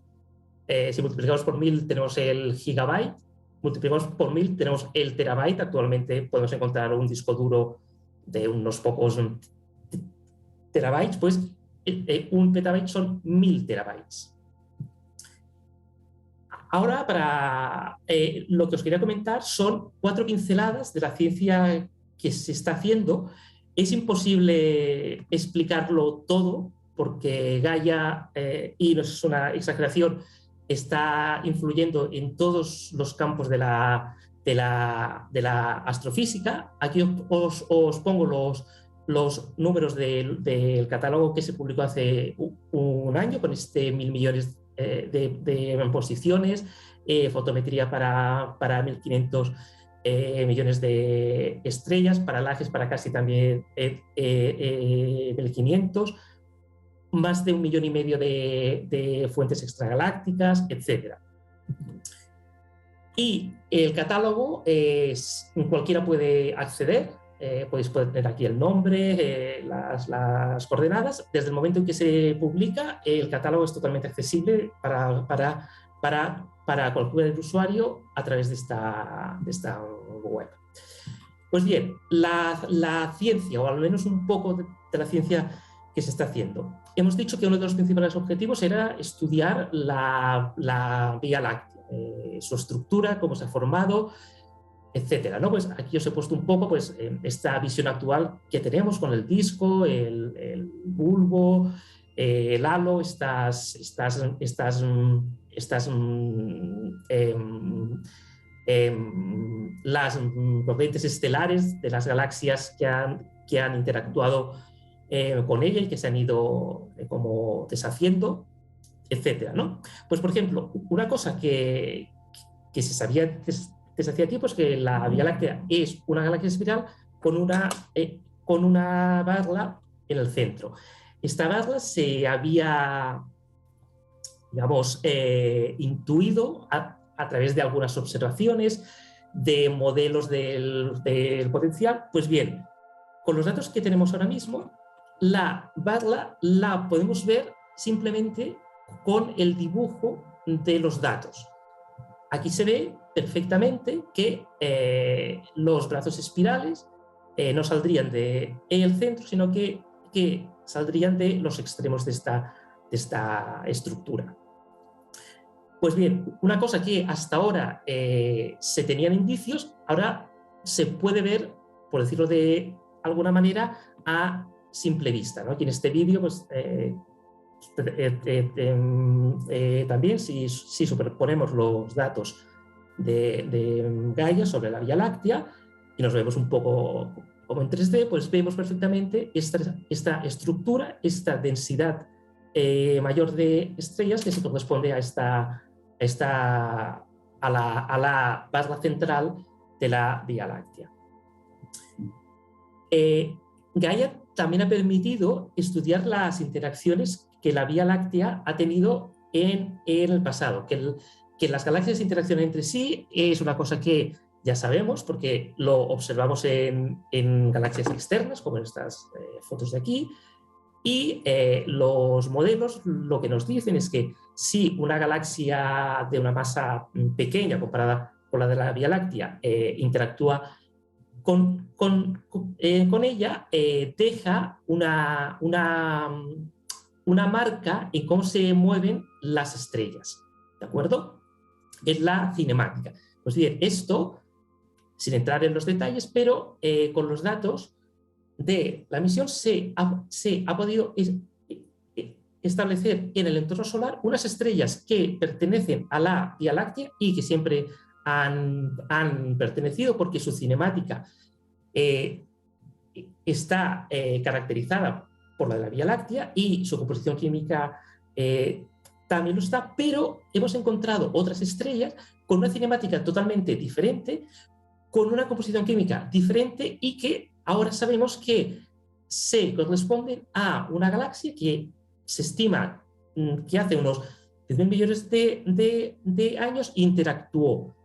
Si multiplicamos por 1000 tenemos el gigabyte, multiplicamos por 1000 tenemos el terabyte. Actualmente podemos encontrar un disco duro de unos pocos terabytes, pues 1 petabyte son 1000 terabytes. Ahora, para lo que os quería comentar son 4 pinceladas de la ciencia que se está haciendo. Es imposible explicarlo todo porque Gaia, y no es una exageración, está influyendo en todos los campos de la astrofísica. Aquí os pongo los números del catálogo que se publicó hace un año con 1.000 millones de posiciones, fotometría para 1.500 millones de estrellas, paralajes para casi también 1.500, más de 1,5 millones de fuentes extragalácticas, etc. Y el catálogo cualquiera puede acceder. Podéis poner aquí el nombre, las coordenadas. Desde el momento en que se publica, el catálogo es totalmente accesible para cualquier usuario a través de esta web. Pues bien, la ciencia, o al menos un poco de la ciencia que se está haciendo. Hemos dicho que uno de los principales objetivos era estudiar la Vía Láctea, su estructura, cómo se ha formado, etcétera, ¿no? Pues aquí os he puesto un poco pues, esta visión actual que tenemos con el disco, el bulbo, el halo, las corrientes estelares de las galaxias que han interactuado con ella y que se han ido como deshaciendo, etcétera, ¿no? Pues, por ejemplo, una cosa que se sabía desde hacía tiempo es que la Vía Láctea es una galaxia espiral con una barra en el centro. Esta barra se había, digamos, intuido a través de algunas observaciones, de modelos del potencial. Pues bien, con los datos que tenemos ahora mismo, la barra la podemos ver simplemente con el dibujo de los datos. Aquí se ve perfectamente que los brazos espirales no saldrían del centro, sino que saldrían de los extremos de esta estructura. Pues bien, una cosa que hasta ahora se tenían indicios, ahora se puede ver, por decirlo de alguna manera, a simple vista, ¿no? Aquí en este vídeo, pues, también si superponemos los datos de Gaia sobre la Vía Láctea y nos vemos un poco como en 3D, pues vemos perfectamente esta estructura, esta densidad mayor de estrellas que se corresponde a la barra central de la Vía Láctea. Gaia también ha permitido estudiar las interacciones que la Vía Láctea ha tenido en el pasado, que que las galaxias interaccionan entre sí es una cosa que ya sabemos porque lo observamos en galaxias externas, como en estas fotos de aquí, y los modelos lo que nos dicen es que si una galaxia de una masa pequeña comparada con la de la Vía Láctea interactúa con ella, deja una marca en cómo se mueven las estrellas, ¿de acuerdo? Es la cinemática. Pues bien, esto, sin entrar en los detalles, pero con los datos de la misión se ha podido establecer en el entorno solar unas estrellas que pertenecen a la Vía Láctea y que siempre han pertenecido porque su cinemática está caracterizada por la de la Vía Láctea y su composición química también lo está, pero hemos encontrado otras estrellas con una cinemática totalmente diferente, con una composición química diferente y que ahora sabemos que se corresponden a una galaxia que se estima que hace unos 10.000 millones de años interactuó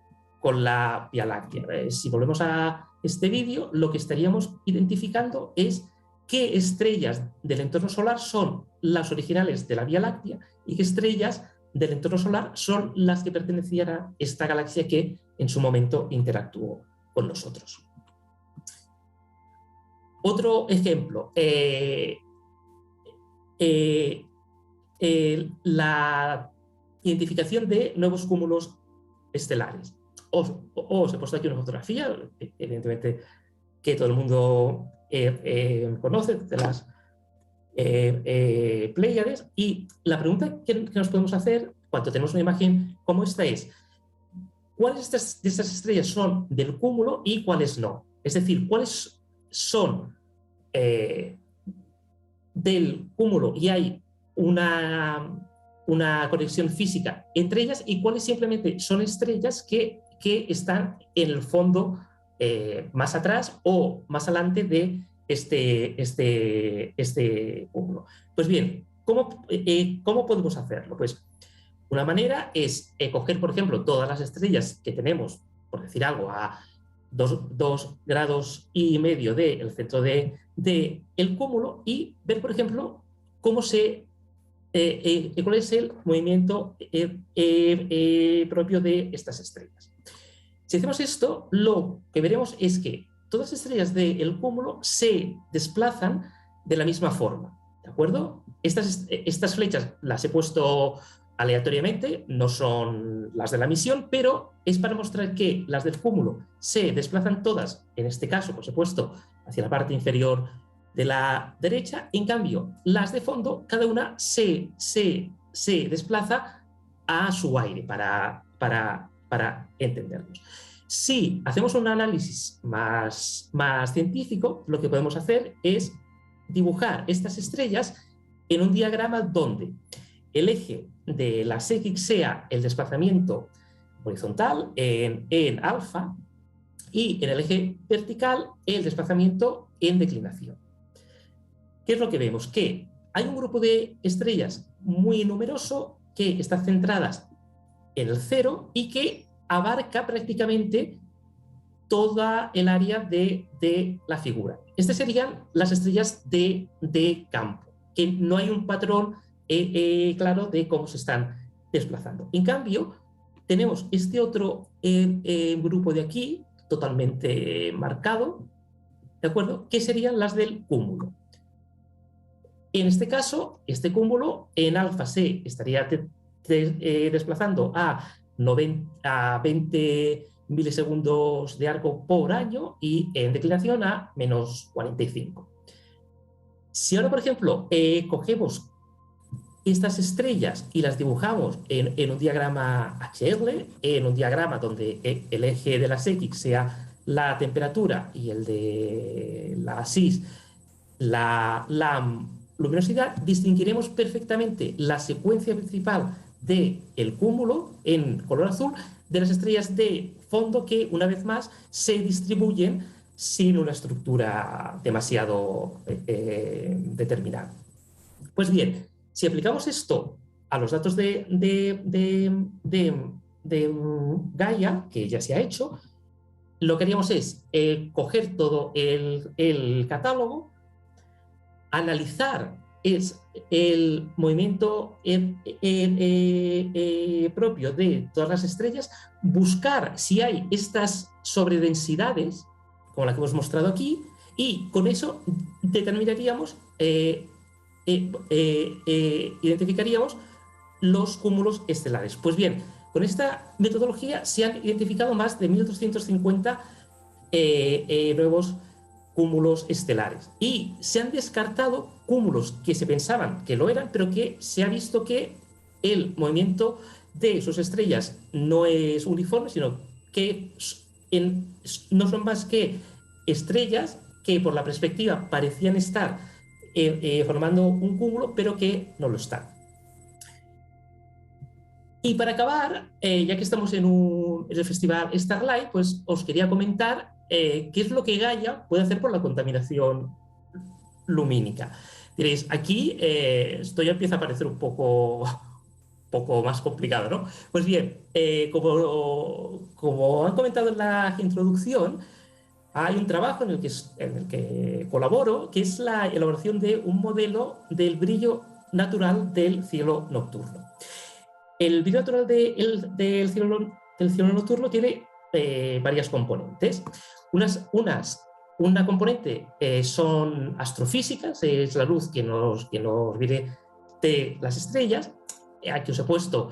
con la Vía Láctea. Si volvemos a este vídeo, lo que estaríamos identificando es qué estrellas del entorno solar son las originales de la Vía Láctea y qué estrellas del entorno solar son las que pertenecían a esta galaxia que en su momento interactuó con nosotros. Otro ejemplo, la identificación de nuevos cúmulos estelares. Os he puesto aquí una fotografía, evidentemente que todo el mundo conoce, de las Pléyades, y la pregunta que nos podemos hacer cuando tenemos una imagen como esta es: ¿cuáles de estas estrellas son del cúmulo y cuáles no? Es decir, ¿cuáles son del cúmulo y hay una conexión física entre ellas y cuáles simplemente son estrellas que están en el fondo más atrás o más adelante de este cúmulo? Pues bien, ¿cómo podemos hacerlo? Pues una manera es coger, por ejemplo, todas las estrellas que tenemos, por decir algo, a 2,5 grados del centro del cúmulo y ver, por ejemplo, cuál es el movimiento propio de estas estrellas. Si hacemos esto, lo que veremos es que todas las estrellas del cúmulo se desplazan de la misma forma, ¿de acuerdo? Estas flechas las he puesto aleatoriamente, no son las de la misión, pero es para mostrar que las del cúmulo se desplazan todas, en este caso, por supuesto, hacia la parte inferior de la derecha. En cambio, las de fondo, cada una se desplaza a su aire, para entendernos. Si hacemos un análisis más científico, lo que podemos hacer es dibujar estas estrellas en un diagrama donde el eje de la X sea el desplazamiento horizontal en alfa y en el eje vertical el desplazamiento en declinación. ¿Qué es lo que vemos? Que hay un grupo de estrellas muy numeroso que están centradas en el cero y que abarca prácticamente toda el área de la figura. Estas serían las estrellas de campo, que no hay un patrón claro de cómo se están desplazando. En cambio, tenemos este otro grupo de aquí, totalmente marcado, ¿de acuerdo? Que serían las del cúmulo. En este caso, este cúmulo en alfa se estaría desplazando a 20 milisegundos de arco por año y en declinación a menos 45. Si ahora, por ejemplo, cogemos estas estrellas y las dibujamos en un diagrama HL, en un diagrama donde el eje de las X sea la temperatura y el de las Y la luminosidad, distinguiremos perfectamente la secuencia principal del cúmulo en color azul de las estrellas de fondo que, una vez más, se distribuyen sin una estructura demasiado determinada. Pues bien, si aplicamos esto a los datos de Gaia, que ya se ha hecho, lo que haríamos es coger todo el catálogo, analizar el movimiento propio de todas las estrellas, buscar si hay estas sobredensidades, como la que hemos mostrado aquí, y con eso determinaríamos, identificaríamos los cúmulos estelares. Pues bien, con esta metodología se han identificado más de 1.250 nuevos cúmulos estelares y se han descartado cúmulos que se pensaban que lo eran, pero que se ha visto que el movimiento de sus estrellas no es uniforme, sino que no son más que estrellas que por la perspectiva parecían estar formando un cúmulo, pero que no lo están. Y para acabar, ya que estamos en el festival Starlight, pues os quería comentar qué es lo que Gaia puede hacer por la contaminación lumínica. Diréis, aquí esto ya empieza a parecer un poco más complicado, ¿no? Pues bien, como han comentado en la introducción, hay un trabajo en el que colaboro, que es la elaboración de un modelo del brillo natural del cielo nocturno. El brillo natural del cielo nocturno tiene varias componentes. Una componente son astrofísicas, es la luz que nos viene de las estrellas. Aquí os he puesto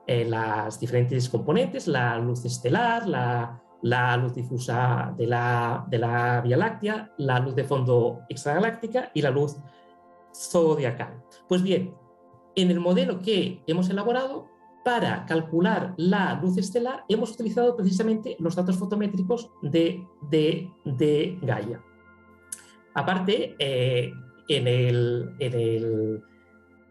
las diferentes componentes, la luz estelar, la luz difusa de la Vía Láctea, la luz de fondo extragaláctica y la luz zodiacal. Pues bien, en el modelo que hemos elaborado, para calcular la luz estelar, hemos utilizado precisamente los datos fotométricos de Gaia. Aparte, en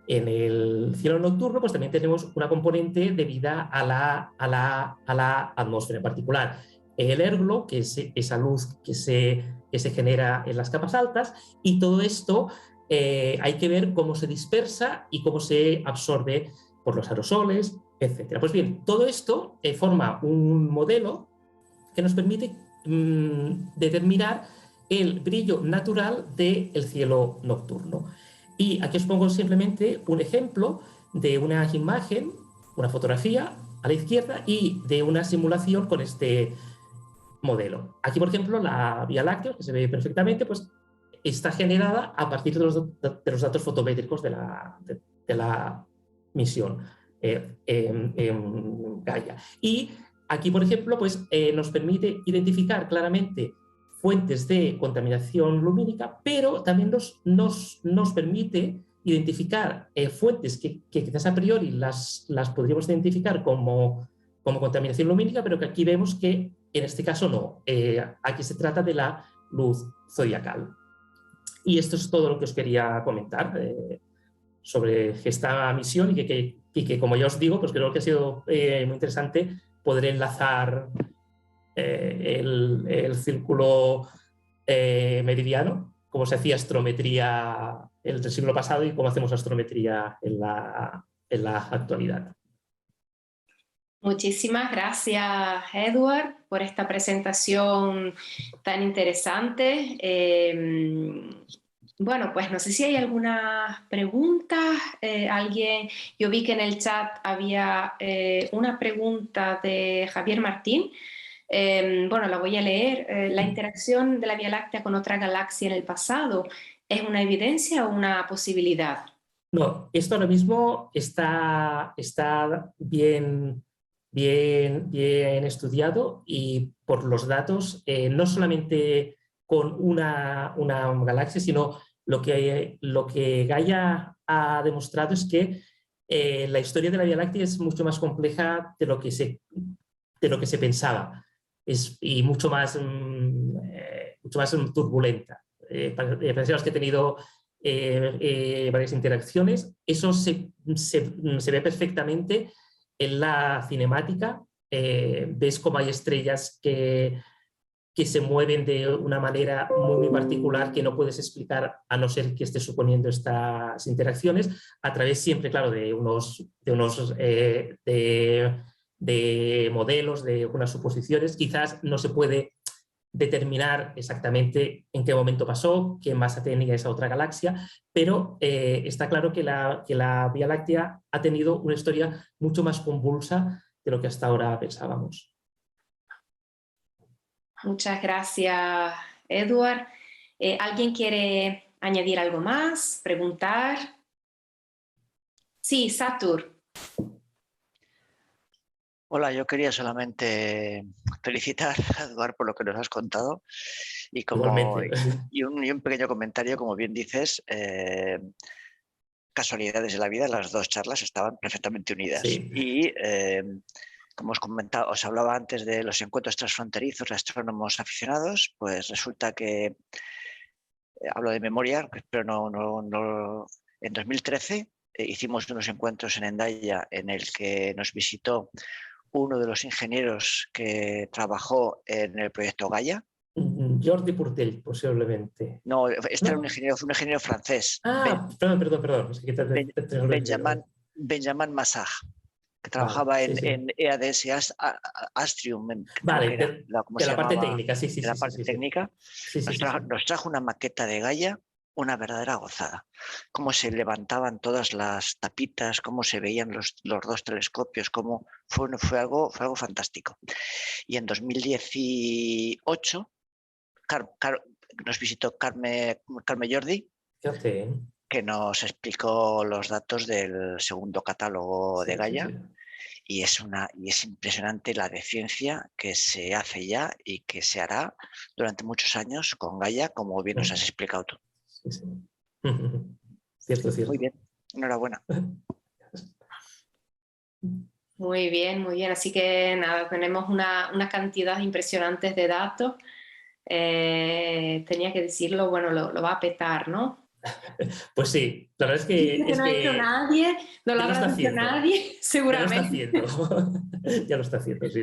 el cielo nocturno, pues también tenemos una componente debida a la atmósfera, en particular el airglow, que es esa luz que se genera en las capas altas, y todo esto hay que ver cómo se dispersa y cómo se absorbe por los aerosoles, etc. Pues bien, todo esto forma un modelo que nos permite determinar el brillo natural del cielo nocturno. Y aquí os pongo simplemente un ejemplo de una imagen, una fotografía a la izquierda y de una simulación con este modelo. Aquí, por ejemplo, la Vía Láctea, que se ve perfectamente, pues está generada a partir de los datos fotométricos de la misión Gaia. Y aquí, por ejemplo, pues, nos permite identificar claramente fuentes de contaminación lumínica, pero también nos permite identificar fuentes que quizás a priori las podríamos identificar como contaminación lumínica, pero que aquí vemos que en este caso no. Aquí se trata de la luz zodiacal. Y esto es todo lo que os quería comentar sobre esta misión y que, como ya os digo, pues creo que ha sido muy interesante poder enlazar el círculo meridiano, cómo se hacía astrometría el siglo pasado y cómo hacemos astrometría en la actualidad. Muchísimas gracias, Edward, por esta presentación tan interesante. Bueno, pues no sé si hay algunas preguntas. Yo vi que en el chat había una pregunta de Javier Martín. Bueno, la voy a leer. ¿La interacción de la Vía Láctea con otra galaxia en el pasado es una evidencia o una posibilidad? No, esto ahora mismo está bien estudiado y por los datos, no solamente con una galaxia, sino lo que Gaia ha demostrado es que la historia de la Vía Láctea es mucho más compleja de lo que se pensaba y mucho más turbulenta. Pensamos que he tenido varias interacciones. Eso se ve perfectamente en la cinemática. Ves cómo hay estrellas que se mueven de una manera muy particular que no puedes explicar a no ser que estés suponiendo estas interacciones a través siempre, claro, de de modelos, de unas suposiciones. Quizás no se puede determinar exactamente en qué momento pasó, qué masa tenía esa otra galaxia, pero está claro que la Vía Láctea ha tenido una historia mucho más convulsa de lo que hasta ahora pensábamos. Muchas gracias, Edward. ¿Alguien quiere añadir algo más? ¿Preguntar? Sí, Satur. Hola, yo quería solamente felicitar a Eduard por lo que nos has contado y, un pequeño comentario, como bien dices, casualidades de la vida, las dos charlas estaban perfectamente unidas. Sí. Y como os comentaba, os hablaba antes de los encuentros transfronterizos de astrónomos aficionados, pues resulta que, hablo de memoria, pero no en 2013 hicimos unos encuentros en Hendaya en el que nos visitó uno de los ingenieros que trabajó en el proyecto Gaia. Jordi Portell, posiblemente. No, era un ingeniero francés. Perdón. Es que Benjamin Massag, que trabajaba en EADS Astrium. Vale, de la parte técnica, sí. De la parte técnica. Nos trajo una maqueta de Gaia, una verdadera gozada. Cómo se levantaban todas las tapitas, cómo se veían los dos telescopios, cómo fue algo fantástico. Y en 2018 nos visitó Carme Jordi, que nos explicó los datos del segundo catálogo de Gaia. Y es impresionante la de ciencia que se hace ya y que se hará durante muchos años con Gaia, como bien nos has explicado tú. Sí. Cierto. Muy bien, enhorabuena. Muy bien. Así que nada, tenemos una cantidad impresionante de datos. Tenía que decirlo, bueno, lo va a petar, ¿no? Pues sí, la verdad es que... no ha hecho nadie, no lo habrá hecho nadie, seguramente. Ya lo está haciendo, sí.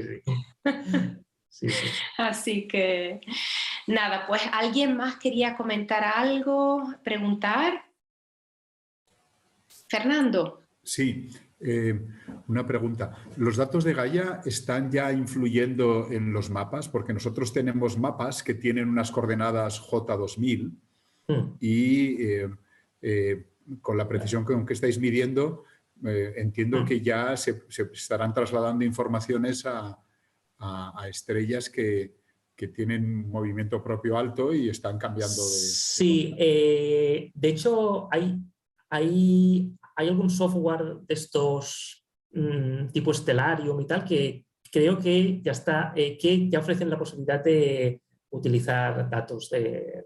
Así que nada, pues ¿alguien más quería comentar algo, preguntar? Fernando. Sí, una pregunta. ¿Los datos de Gaia están ya influyendo en los mapas? Porque nosotros tenemos mapas que tienen unas coordenadas J2000 y con la precisión con que estáis midiendo, entiendo que ya se estarán trasladando informaciones a estrellas que tienen movimiento propio alto y están cambiando de... Sí, de hecho hay algún software de estos tipo Stellarium y tal que creo que ya está, que ya ofrecen la posibilidad de utilizar datos de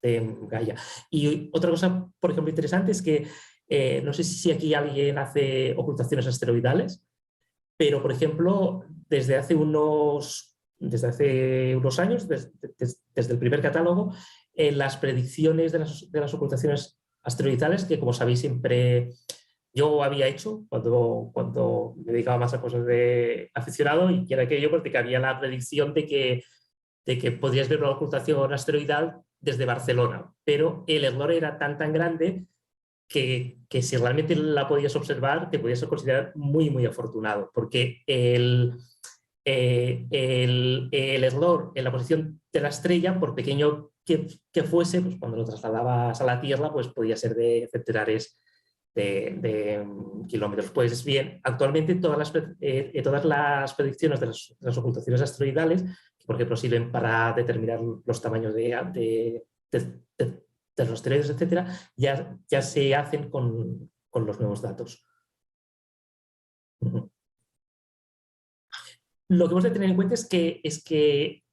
Gaia. Y otra cosa, por ejemplo, interesante es que no sé si aquí alguien hace ocultaciones asteroidales, pero, por ejemplo, desde hace unos años, desde el primer catálogo, las predicciones de las ocultaciones asteroidales, que como sabéis siempre yo había hecho cuando me dedicaba más a cosas de aficionado, y que era aquello porque había la predicción de que podrías ver una ocultación asteroidal desde Barcelona, pero el error era tan grande que si realmente la podías observar te podías considerar muy afortunado, porque el error en la posición de la estrella, por pequeño que fuese, pues cuando lo trasladabas a la Tierra, pues podía ser de centenares de kilómetros. Pues bien, actualmente todas las predicciones de las ocultaciones asteroidales, que por ejemplo sirven para determinar los tamaños de los asteroides, etcétera, ya se hacen con los nuevos datos. Lo que hemos de tener en cuenta es que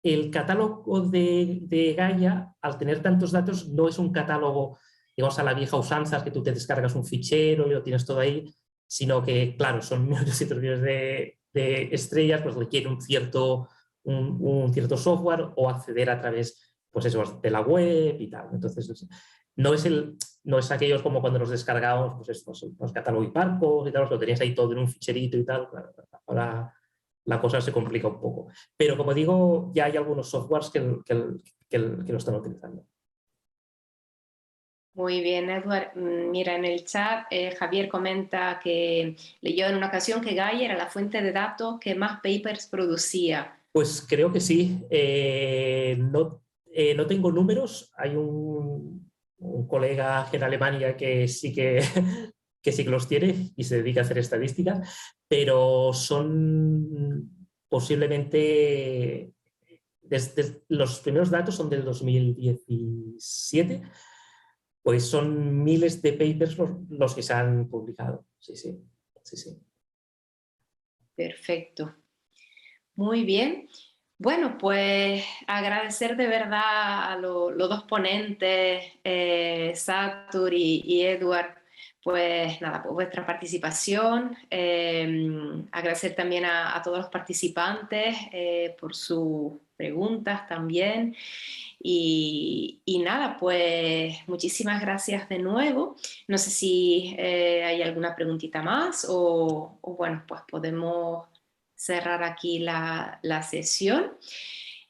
el catálogo de Gaia, al tener tantos datos, no es un catálogo, digamos, a la vieja usanza, que tú te descargas un fichero y lo tienes todo ahí, sino que, claro, son millones y millones de estrellas, pues requiere un cierto software o acceder a través, pues eso, de la web y tal. Entonces, no es aquellos como cuando nos descargábamos, pues estos, los catálogos y parcos y tal, lo tenías ahí todo en un ficherito y tal. Ahora la cosa se complica un poco. Pero como digo, ya hay algunos softwares que lo están utilizando. Muy bien, Edward. Mira, en el chat Javier comenta que leyó en una ocasión que Gaia era la fuente de datos que más papers producía. Pues creo que sí. No tengo números. Hay un colega en Alemania que sí que, que sí que los tiene y se dedica a hacer estadísticas, pero son posiblemente... Desde los primeros datos son del 2017, pues son miles de papers los que se han publicado. Sí, sí, sí, sí. Perfecto. Muy bien. Bueno, pues agradecer de verdad a los dos ponentes, Satur y Edward, pues nada, por vuestra participación. Agradecer también a todos los participantes por sus preguntas también. Y nada, pues muchísimas gracias de nuevo. No sé si hay alguna preguntita más o bueno, pues podemos cerrar aquí la sesión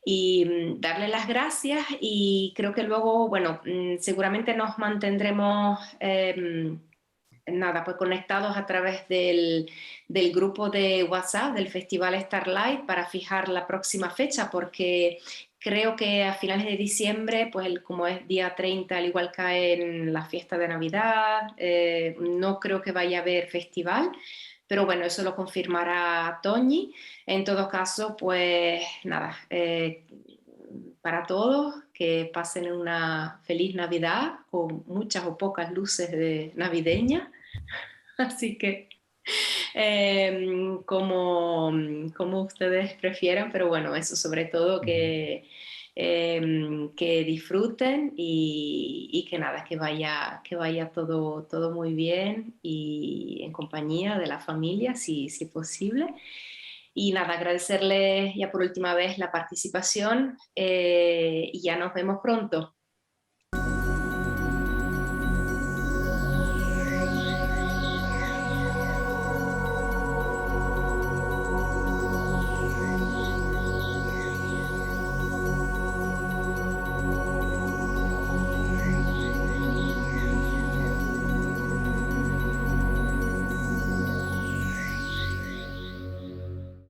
y darle las gracias, y creo que luego, bueno, seguramente nos mantendremos nada, pues conectados a través del grupo de WhatsApp del Festival Starlight para fijar la próxima fecha, porque creo que a finales de diciembre, pues como es día 30, al igual cae en la fiesta de Navidad, no creo que vaya a haber festival. Pero bueno, eso lo confirmará Toñi. En todo caso, pues nada, para todos, que pasen una feliz Navidad con muchas o pocas luces navideñas. Así que como ustedes prefieran, pero bueno, eso sobre todo que disfruten y que nada, que vaya todo muy bien y en compañía de la familia, si es posible. Y nada, agradecerles ya por última vez la participación y ya nos vemos pronto.